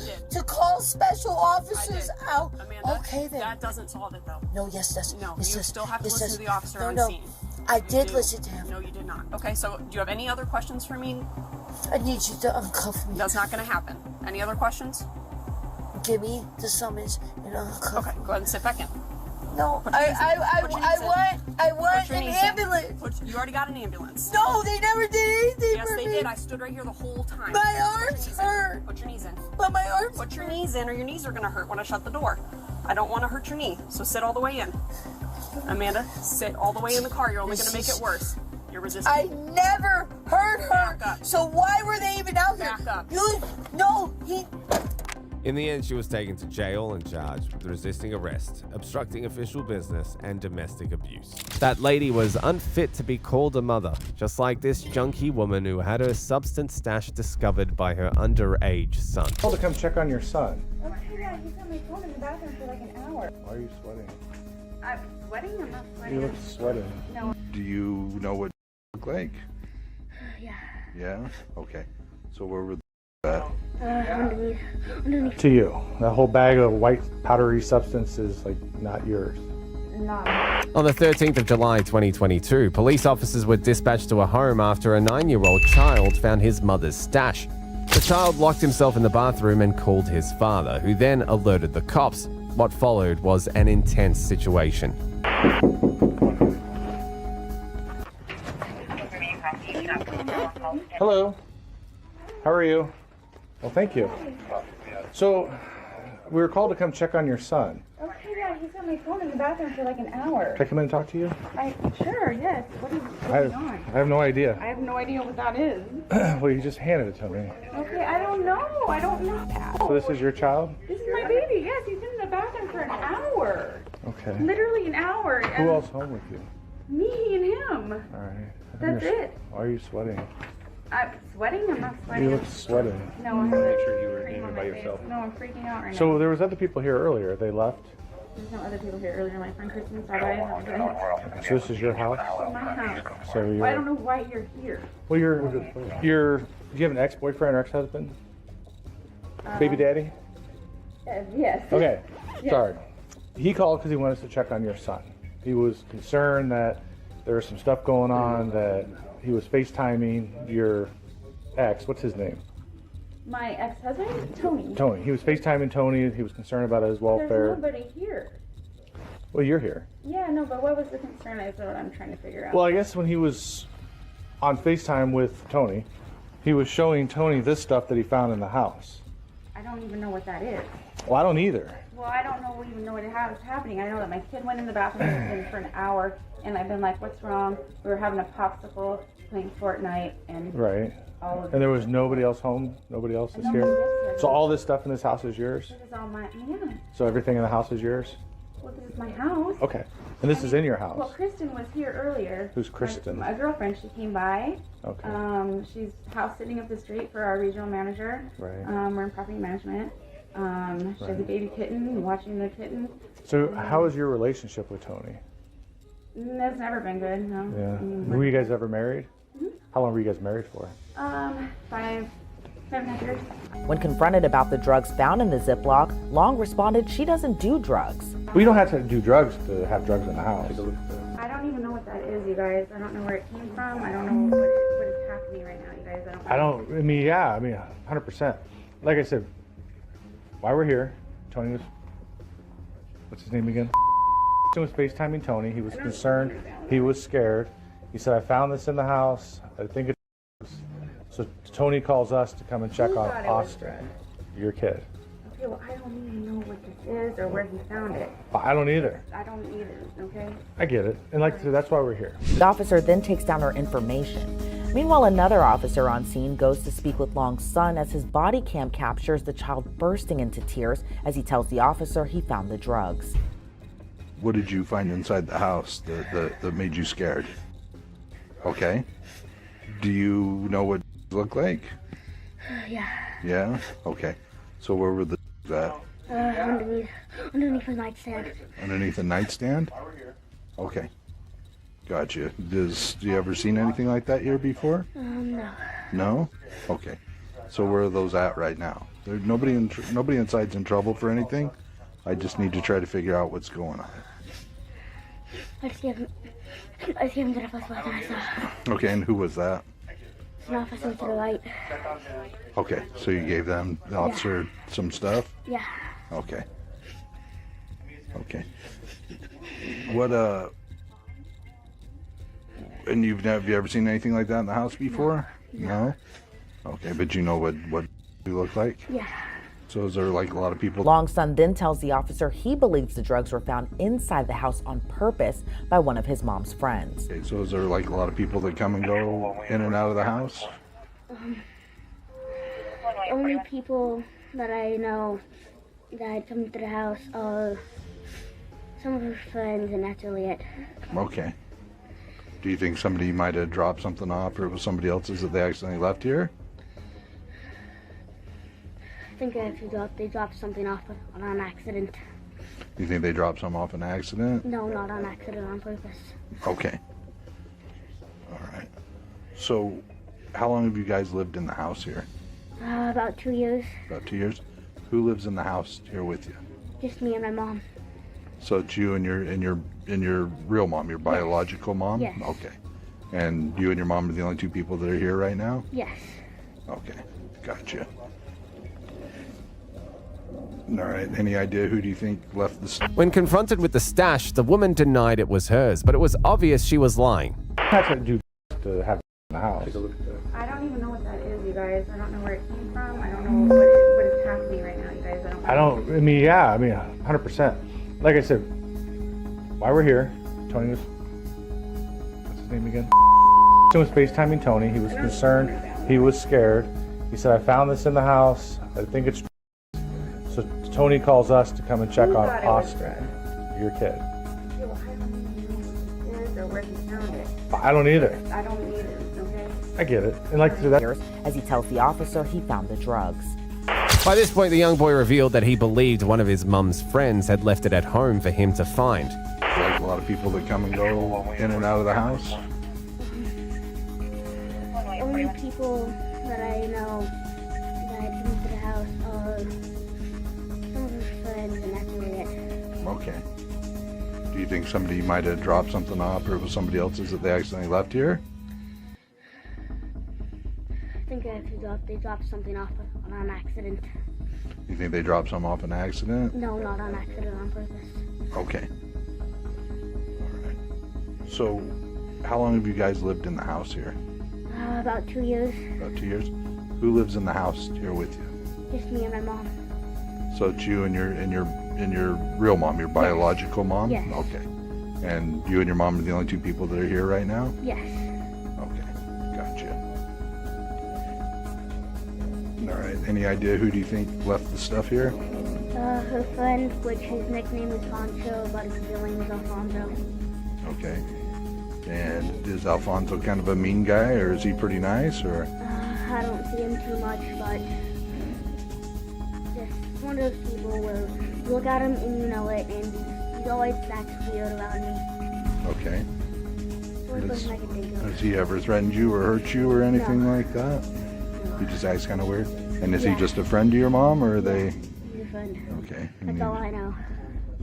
special officers out? Amanda, okay then. That doesn't solve it though. No, yes, that's No, yes, you does. still have to Yes, listen does. to the officer on No. scene. I did listen to him. No, you did not. Okay, so do you have any other questions for me? I need you to uncuff me. That's not going to happen. Any other questions? Give me the summons and I'll come. Okay, go ahead and sit back in. No, I want an ambulance. You already got an ambulance. No, they never did anything Yes, for they me. did. I stood right here the whole time. My arms hurt. Put your knees in. But my arms Put your knees in or your knees are going to hurt when I shut the door. I don't want to hurt your knee, so sit all the way in. Amanda, sit all the way in the car. You're only going to make it worse. You're resisting. I never hurt her. So why were they even out there? Back up. In the end, she was taken to jail and charged with resisting arrest, obstructing official business, and domestic abuse. That lady was unfit to be called a mother, just like this junkie woman who had her substance stash discovered by her underage son. I called to come check on your son. Okay, yeah, he's on my phone in the bathroom for like an hour. Why are you sweating? I'm sweating? I'm not sweating. You look sweating. No. Do you know what look like? Yeah. Yeah? Okay. So where were at? Underneath. To you, that whole bag of white powdery substance is like not yours. On the 13th of July 2022, police officers were dispatched to a home after a 9-year-old child found his mother's stash. The child locked himself in the bathroom and called his father, who then alerted the cops. What followed was an intense situation. Hello. How are you? Well, thank you. So, we were called to come check on your son. Okay, yeah, he's on my phone in the bathroom for like an hour. Can I come in and talk to you? Sure, yes. What is going on? I have no idea. I have no idea what that is. Well, you just handed it to me. Okay, I don't know. So this is your child? This is my baby. Yes, he's been in the bathroom for an hour. Okay. Literally an hour. Who else home with you? Me and him. All right. That's it. Why are you sweating? I'm sweating? I'm not sweating. You look sweating. No, I'm Make sure you were freaking in out by my yourself. face. No, I'm freaking out right now. So there was other people here earlier. They left. There's no other people here earlier. My friend Kristen stopped by. It's So this is your house? my house. So you're. Well, I don't know why you're here. Well, you're. Do you have an ex-boyfriend or ex-husband? Baby daddy? Yes. Okay. Yes. Sorry. He called because he wanted us to check on your son. He was concerned that there was some stuff going on, that he was FaceTiming your ex. What's his name? My ex-husband? Tony. Tony. He was FaceTiming Tony. He was concerned about his welfare. There's nobody here. Well, you're here. Yeah, no, but what was the concern? Is what I'm trying to figure out. Well, I guess when he was on FaceTime with Tony, he was showing Tony this stuff that he found in the house. I don't even know what that is. Well, I don't either. Well, I don't even know what is happening. I know that my kid went in the bathroom and for an hour, and I've been like, what's wrong? We were having a popsicle, playing Fortnite, and Right. all of And there was nobody else home? Nobody else is Nobody here? lives here. So all this stuff in this house is yours? This is all my, yeah. So everything in the house is yours? Well, this is my house. Okay. And this is in your house? Well, Kristen was here earlier. Who's Kristen? My girlfriend. She came by. Okay. She's house sitting up the street for our regional manager. Right. We're in property management. She has a baby kitten, watching the kitten. So how is your relationship with Tony? That's never been good, no. Yeah. Were you guys ever married? Mhm. How long were you guys married for? 7.5 years. When confronted about the drugs found in the Ziploc, Long responded she doesn't do drugs. Well, you don't have to do drugs to have drugs in the house. I don't even know what that is, you guys. I don't know where it came from. I don't know what is happening right now, you guys. I don't know. 100%. Like I said, why we're here, Tony was, what's his name again? He was FaceTiming Tony. He was concerned. He was scared. He said, I found this in the house. I think it's... So Tony calls us to come and check Who on thought it was Austin, your kid. Okay, well, I don't even know what this is or where he found it. I don't either. I don't either, okay? I get it. And like I said, that's why we're here. The officer then takes down her information. Meanwhile, another officer on scene goes to speak with Long's son as his body cam captures the child bursting into tears as he tells the officer he found the drugs. What did you find inside the house that made you scared? Okay. Do you know what it looked like? Yeah. Yeah? Okay. So where were the at? Underneath the nightstand. Underneath the nightstand? Okay. Gotcha. Do you ever seen anything like that here before? No. No? Okay. So where are those at right now? There's nobody inside's in trouble for anything. I just need to try to figure out what's going on. I see him that I was watching myself. Okay, and who was that? It's an officer to the right. Okay, so you gave them, the officer, some stuff? Yeah. Okay. Okay. What, and have you ever seen anything like that in the house before? No? Okay, but you know what you look like? Yeah. So is there like a lot of people? Long's son then tells the officer he believes the drugs were found inside the house on purpose by one of his mom's friends. Okay, so is there like a lot of people that come and go in and out of the house? Only people that I know that come to the house are some of her friends, and that's really it. Okay. Do you think somebody might have dropped something off, or it was somebody else's that they accidentally left here? I think they dropped something off on an accident. You think they dropped some off an accident? No, not on accident, on purpose. Okay. All right. So, how long have you guys lived in the house here? About 2 years. About 2 years. Who lives in the house here with you? Just me and my mom. So it's you and your real mom, your biological mom? Yes. Okay. And you and your mom are the only two people that are here right now? Yes. Okay. Gotcha. All right. Any idea who do you think left the stash? When confronted with the stash, the woman denied it was hers, but it was obvious she was lying. That's what you to have in the house. I don't even know what that is, you guys. I don't know where it came from. I don't know what is happening right now, you guys. I don't know. 100%. Like I said, why we're here, Tony was, what's his name again? He was FaceTiming Tony. He was concerned. He was scared. He said, I found this in the house. I think it's. So Tony calls us to come and check on Austin, your kid. I don't either. I don't either, okay? I get it. And like that. As he tells the officer he found the drugs. By this point, the young boy revealed that he believed one of his mum's friends had left it at home for him to find. Like a lot of people that come and go in and out of the house? Only people that I know that come to the house are some of her friends, and that's really it. Okay. Do you think somebody might have dropped something off, or it was somebody else's that they accidentally left here? I think they dropped something off on an accident. You think they dropped some off an accident? No, not on accident, on purpose. Okay. All right. So, how long have you guys lived in the house here? About 2 years. About 2 years. Who lives in the house here with you? Just me and my mom. So it's you and your real mom, your biological mom? Yes. Okay. And you and your mom are the only two people that are here right now? Yes. Okay. Gotcha. All right. Any idea who do you think left the stuff here? Her friend, which his nickname is Poncho, but his real name is Alfonso. Okay. And is Alfonso kind of a mean guy, or is he pretty nice, or? I don't see him too much, but just one of those people where you look at him and you know it, and he's always acts weird around me. Okay. The only person I can think of. Has he ever threatened you or hurt you or anything No. like that? He just acts kind of weird. And is Yeah. he just a friend to your mom, or are they? He's a friend. Okay. That's all I know.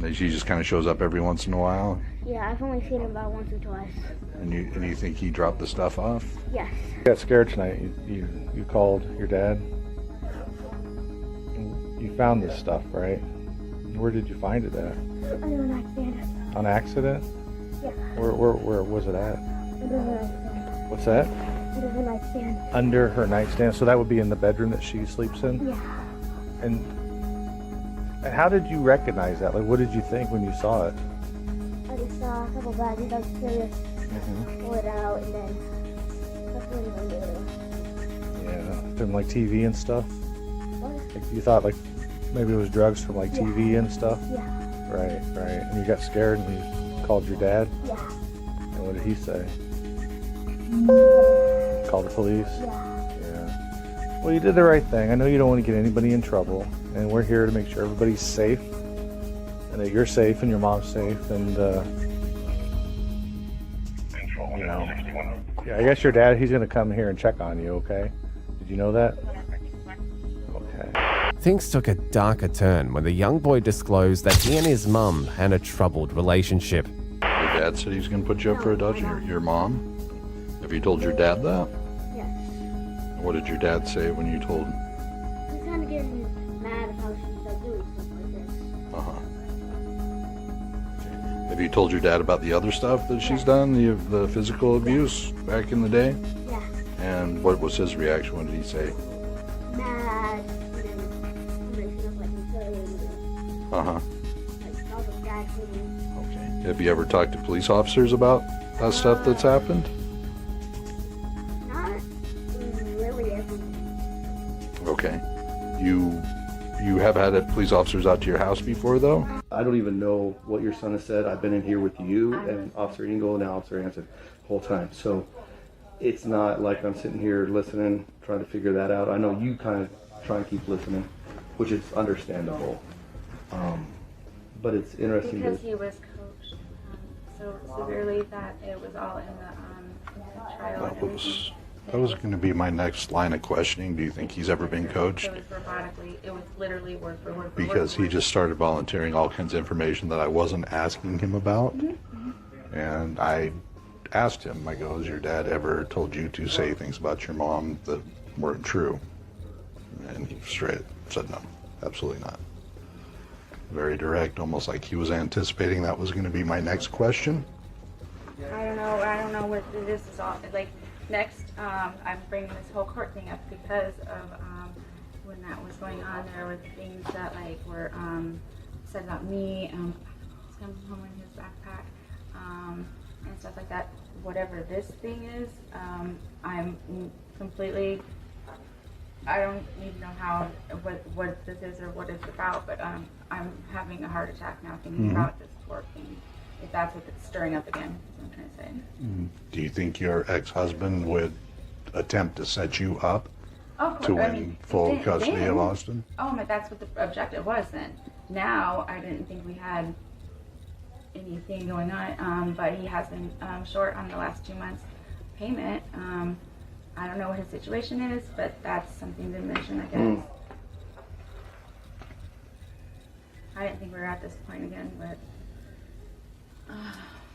And she just kind of shows up every once in a while, Yeah, I've only seen him about once or twice. and you think he dropped the stuff off? Yes. You got scared tonight. You called your dad. You found this stuff, right? Where did you find it at? Under an accident. On accident? Yeah. Where was it at? Under her nightstand. What's that? Under her nightstand. Under her nightstand. So that would be in the bedroom that she sleeps in? Yeah. And how did you recognize that? Like, what did you think when you saw it? I just saw a couple bags. I was curious. Pull it out, and then that's what I'm doing. Yeah. From like TV and stuff? What? Like, you thought like maybe it was drugs from like TV and stuff? Yeah. Right. And you got scared and you called your dad? Yeah. And what did he say? Called the police? Yeah. Well, you did the right thing. I know you don't want to get anybody in trouble, and we're here to make sure everybody's safe, and that you're safe and your mom's safe, and you know. Yeah, I guess your dad, he's gonna come here and check on you. Okay? Did you know that? Okay. Things took a darker turn when the young boy disclosed that he and his mum had a troubled relationship. Your dad said he was going to put you up for adoption. Your mom? Have you told your dad that? Yes. What did your dad say when you told him? He's kind of getting mad at how she's doing stuff like this. Have you told your dad about the other stuff that she's done, the physical abuse back in the day? Yeah. And what was his reaction? What did he say? Mad. And then stuff like like all the bad things. Have you ever talked to police officers about that stuff that's happened? Not really everything. Okay. You have had police officers out to your house before, though? I don't even know what your son has said. I've been in here with you and Officer Engel and Officer Hanson the whole time. So it's not like I'm sitting here listening, trying to figure that out. I know you kind of try and keep listening, which is understandable. But it's interesting. Because he was coached so severely that it was all in the trial. That was going to be my next line of questioning. Do you think he's ever been coached? It was robotically. It was literally word for word. Because he just started volunteering all kinds of information that I wasn't asking him about. And I asked him, I go, has your dad ever told you to say things about your mom that weren't true? And he straight said no, absolutely not. Very direct, almost like he was anticipating that was going to be my next question. I don't know what this is all like. Next, I'm bringing this whole court thing up because of when that was going on. There were things that like were said about me. He's coming home in his backpack and stuff like that. Whatever this thing is, I'm completely. I don't even know what this is or what it's about, but I'm having a heart attack now thinking about this court thing. If that's what it's stirring up again, is what I'm trying to say. Do you think your ex-husband would attempt to set you up to win full custody of Austin? Oh, but that's what the objective was then. Now, I didn't think we had anything going on, but he has been short on the last 2 months payment. I don't know what his situation is, but that's something to mention, I guess. I didn't think we were at this point again, but...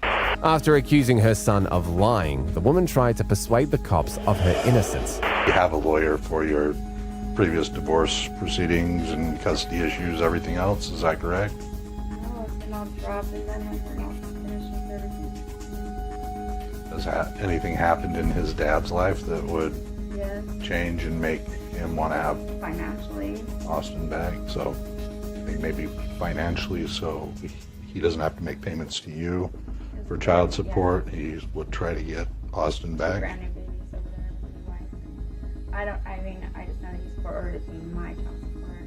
After accusing her son of lying, the woman tried to persuade the cops of her innocence. You have a lawyer for your previous divorce proceedings and custody issues, everything else, is that correct? No, it's been all dropped and then we're not finished with everything. Has anything happened in his dad's life that would change and make him want to have financially Austin back? So I think maybe financially, so he doesn't have to make payments to you for child support. He would try to get Austin back. Brand new babies over there with his wife. I just know that he's court-ordered to be my child support.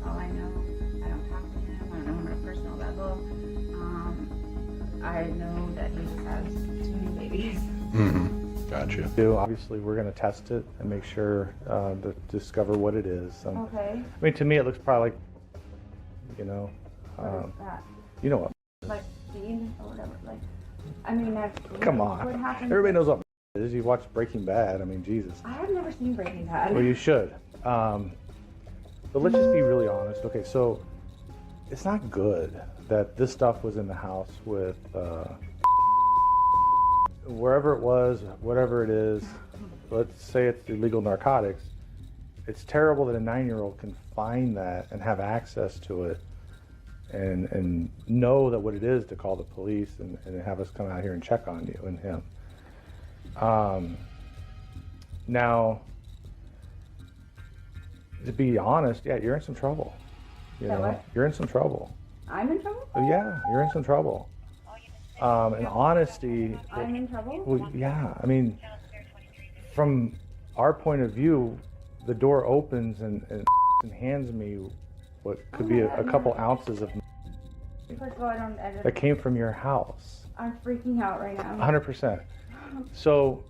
All I know, I don't talk to him. I don't know him on a personal level. I know that he just has 2 new babies. Gotcha. Obviously, we're going to test it and make sure to discover what it is. Okay. I mean, to me, it looks probably like, What is that? you know what? Like Dean or whatever. Like, I mean, Come on. What happened? Everybody knows what it is. You watch Breaking Bad. I mean, Jesus. I have never seen Breaking Bad. Well, you should. But let's just be really honest. Okay, so it's not good that this stuff was in the house with wherever it was, whatever it is. Let's say it's illegal narcotics. It's terrible that a 9-year-old can find that and have access to it and know that what it is to call the police and have us come out here and check on you and him. Now, to be honest, yeah, you're in some trouble. You're in some trouble. I'm in trouble? Yeah, you're in some trouble. And honesty. I'm in trouble? Well, yeah, I mean, from our point of view, the door opens and hands me what could be a couple ounces of First of all, that came from your house. I'm freaking out right now. 100%. So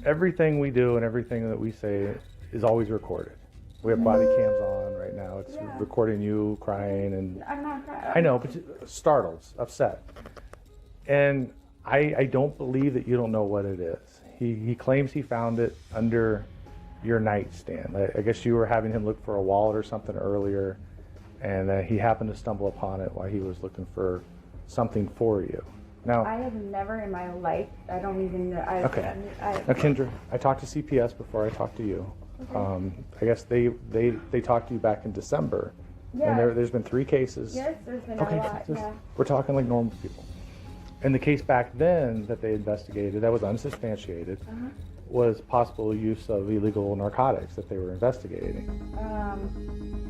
everything we do and everything that we say is always recorded. We have body cams on right now. It's recording you crying and I'm not crying. I know, but startled, upset. And I don't believe that you don't know what it is. He claims he found it under your nightstand. I guess you were having him look for a wallet or something earlier, and he happened to stumble upon it while he was looking for something for you. Now, I have never in my life, I don't even know. okay. Now, Kendra, I talked to CPS before I talked to you. Okay. I guess they talked to you back in December. Yeah. And there's been 3 cases. Yes, there's been Okay, a lot, yeah. We're talking like normal people. And the case back then that they investigated, that was unsubstantiated, was possible use of illegal narcotics that they were investigating.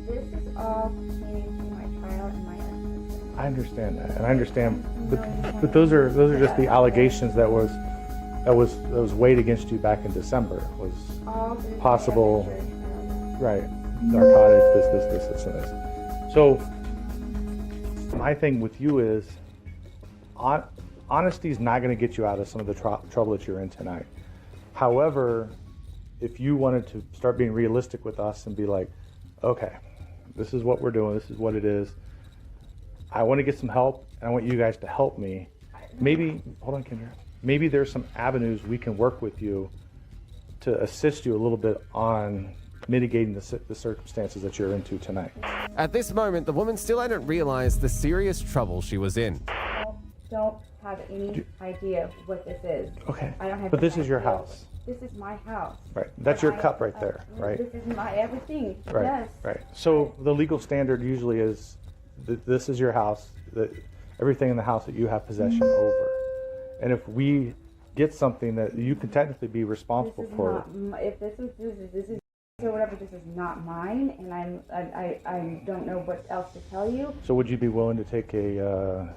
This is all pertaining to my child and my husband. I understand that, and I understand, but those are just the allegations that was weighed against you back in December. Was possible, right? Narcotics, this, and this. So my thing with you is, honesty is not going to get you out of some of the trouble that you're in tonight. However, if you wanted to start being realistic with us and be like, okay, this is what we're doing, this is what it is, I want to get some help, and I want you guys to help me. Maybe, hold on, Kendra, maybe there's some avenues we can work with you to assist you a little bit on mitigating the circumstances that you're into tonight. At this moment, the woman still hadn't realized the serious trouble she was in. Don't have any idea what this is. Okay, I don't have but any this is your idea. house. This is my house. Right, that's your cup right there, right? This is my everything. Right, Yes. right. So the legal standard usually is that this is your house, that everything in the house that you have possession over. And if we get something that you can technically be responsible This is for. not, if this is or whatever, this is not mine, and I don't know what else to tell you. So would you be willing to take a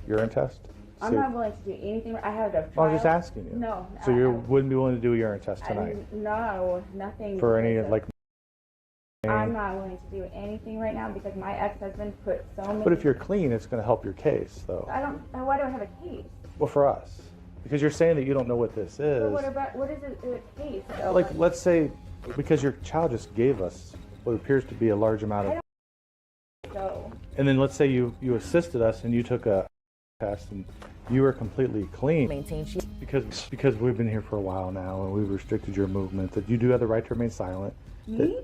urine test? I'm not willing to do anything. I have a trial. I was just asking you. No. So you wouldn't be willing to do a urine test tonight? No, nothing. For any because like. I'm not willing to do anything right now because my ex-husband put so many. But if you're clean, it's going to help your case, though. I don't. Why do I have a case? Well, for us, because you're saying that you don't know what this is. But what is a case? Though? Like, let's say, because your child just gave us what appears to be a large amount of. So. And then let's say you assisted us and you took a test and you were completely clean. Because we've been here for a while now and we've restricted your movement, that you do have the right to remain silent. Me?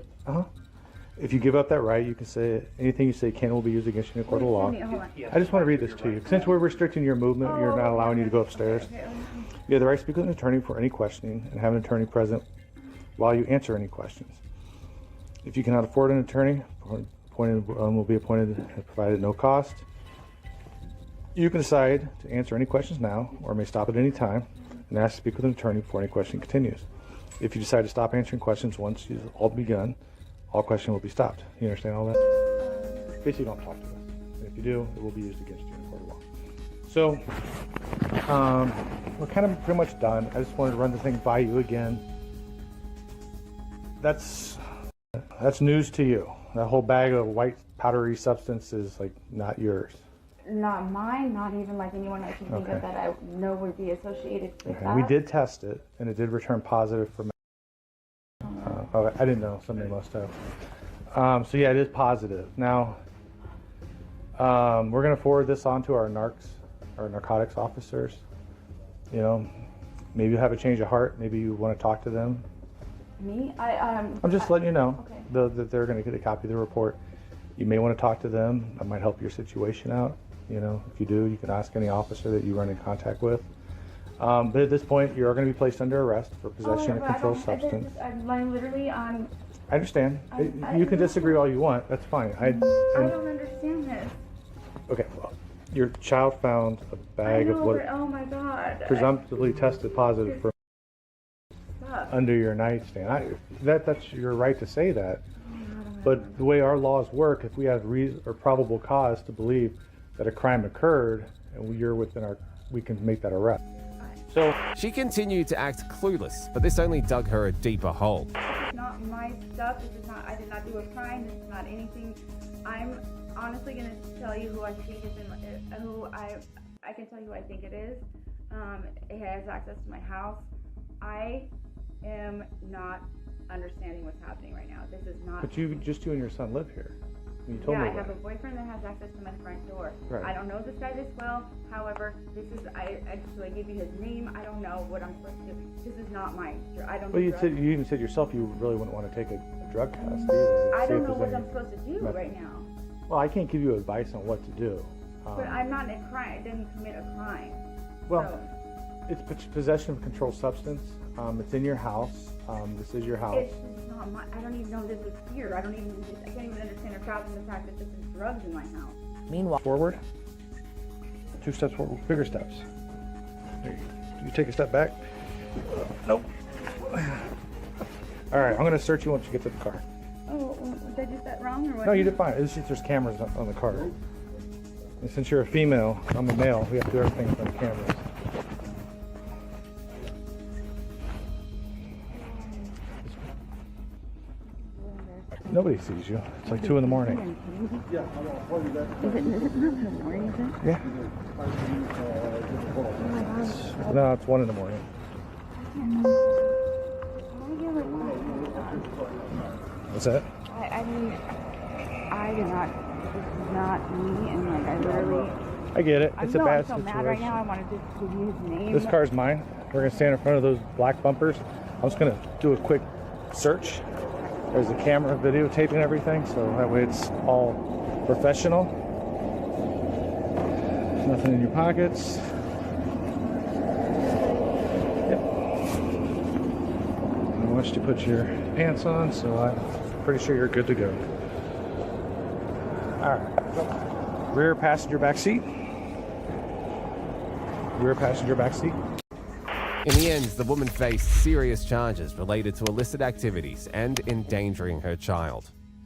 If you give up that right, you can say anything you say can will be used against you in a court of law. I just want to read this to you. Since we're restricting your movement, you're not allowing you to go upstairs. You have the right to speak with an attorney for any questioning and have an attorney present while you answer any questions. If you cannot afford an attorney, will be appointed and provided at no cost. You can decide to answer any questions now or may stop at any time and ask to speak with an attorney before any question continues. If you decide to stop answering questions once you've all begun, all questions will be stopped. You understand all that? Basically, don't talk to us. And if you do, it will be used against you in court of law. So, we're kind of pretty much done. I just wanted to run the thing by you again. That's news to you. That whole bag of white powdery substance is like not yours. Not mine, not even like anyone I can think Okay. of that I know would be associated with Okay. that. We did test it, and it did return positive for. I didn't know. Somebody must have. So yeah, it is positive. Now, we're going to forward this on to our narcotics officers. You know, maybe you have a change of heart. Maybe you want to talk to them. Me? I'm just letting you know that they're going to get a copy of the report. You may want to talk to them. That might help your situation out. You know, if you do, you can ask any officer that you run in contact with. But at this point, you are going to be placed under arrest for possession of controlled substance. I'm literally on. I understand. You can disagree all you want. That's fine. I don't understand this. Okay, well, your child found a bag of what Oh my God. presumptively tested positive for under your nightstand. That's your right to say that. But the way our laws work, if we have reason or probable cause to believe that a crime occurred and you're within we can make that arrest. So she continued to act clueless, but this only dug her a deeper hole. This is not my stuff. This is not. I did not do a crime. This is not anything. I'm honestly gonna tell you who I think is I can tell you who I think it is. It has access to my house. I am not understanding what's happening right now. This is not. But you and your son live here. You told me I have that. a boyfriend that has access to my front door. Right. I don't know this guy this well. However, so I give you his name. I don't know what I'm supposed to do. This is not mine. I don't. Well, do you drugs. even said yourself you really wouldn't want to take a drug test either. I See don't if know there's what any I'm supposed to do meth- right now. Well, I can't give you advice on what to do. But I'm not a crime. I didn't commit a crime. Well, it's possession of controlled substance. It's in your house. This is your house. It's not my. I don't even know this was here. I can't even understand or fathom the fact that this is drugs in my house. Meanwhile, forward. 2 steps forward. Bigger steps. There you take a step back. Nope. All right, I'm gonna search you once you get to the car. Oh, did I do that wrong or what? No, you did fine. It's just there's cameras on the car. And since you're a female, I'm a male, we have to do everything in front of cameras. Nobody sees you. It's like 2 in the morning. Is it not in the morning, is it? Yeah. No, it's 1 in the morning. What's that? I mean, I did not. This is not me, and like I literally. I get it. It's a bad situation. I'm so mad right now. I wanted to give you his name. This car's mine. We're gonna stand in front of those black bumpers. I'm just gonna do a quick search. There's a camera videotaping everything, so that way it's all professional. There's nothing in your pockets. Yep. I want you to put your pants on, so I'm pretty sure you're good to go. All right. Rear passenger back seat. Rear passenger back seat. In the end, the woman faced serious charges related to illicit activities and endangering her child.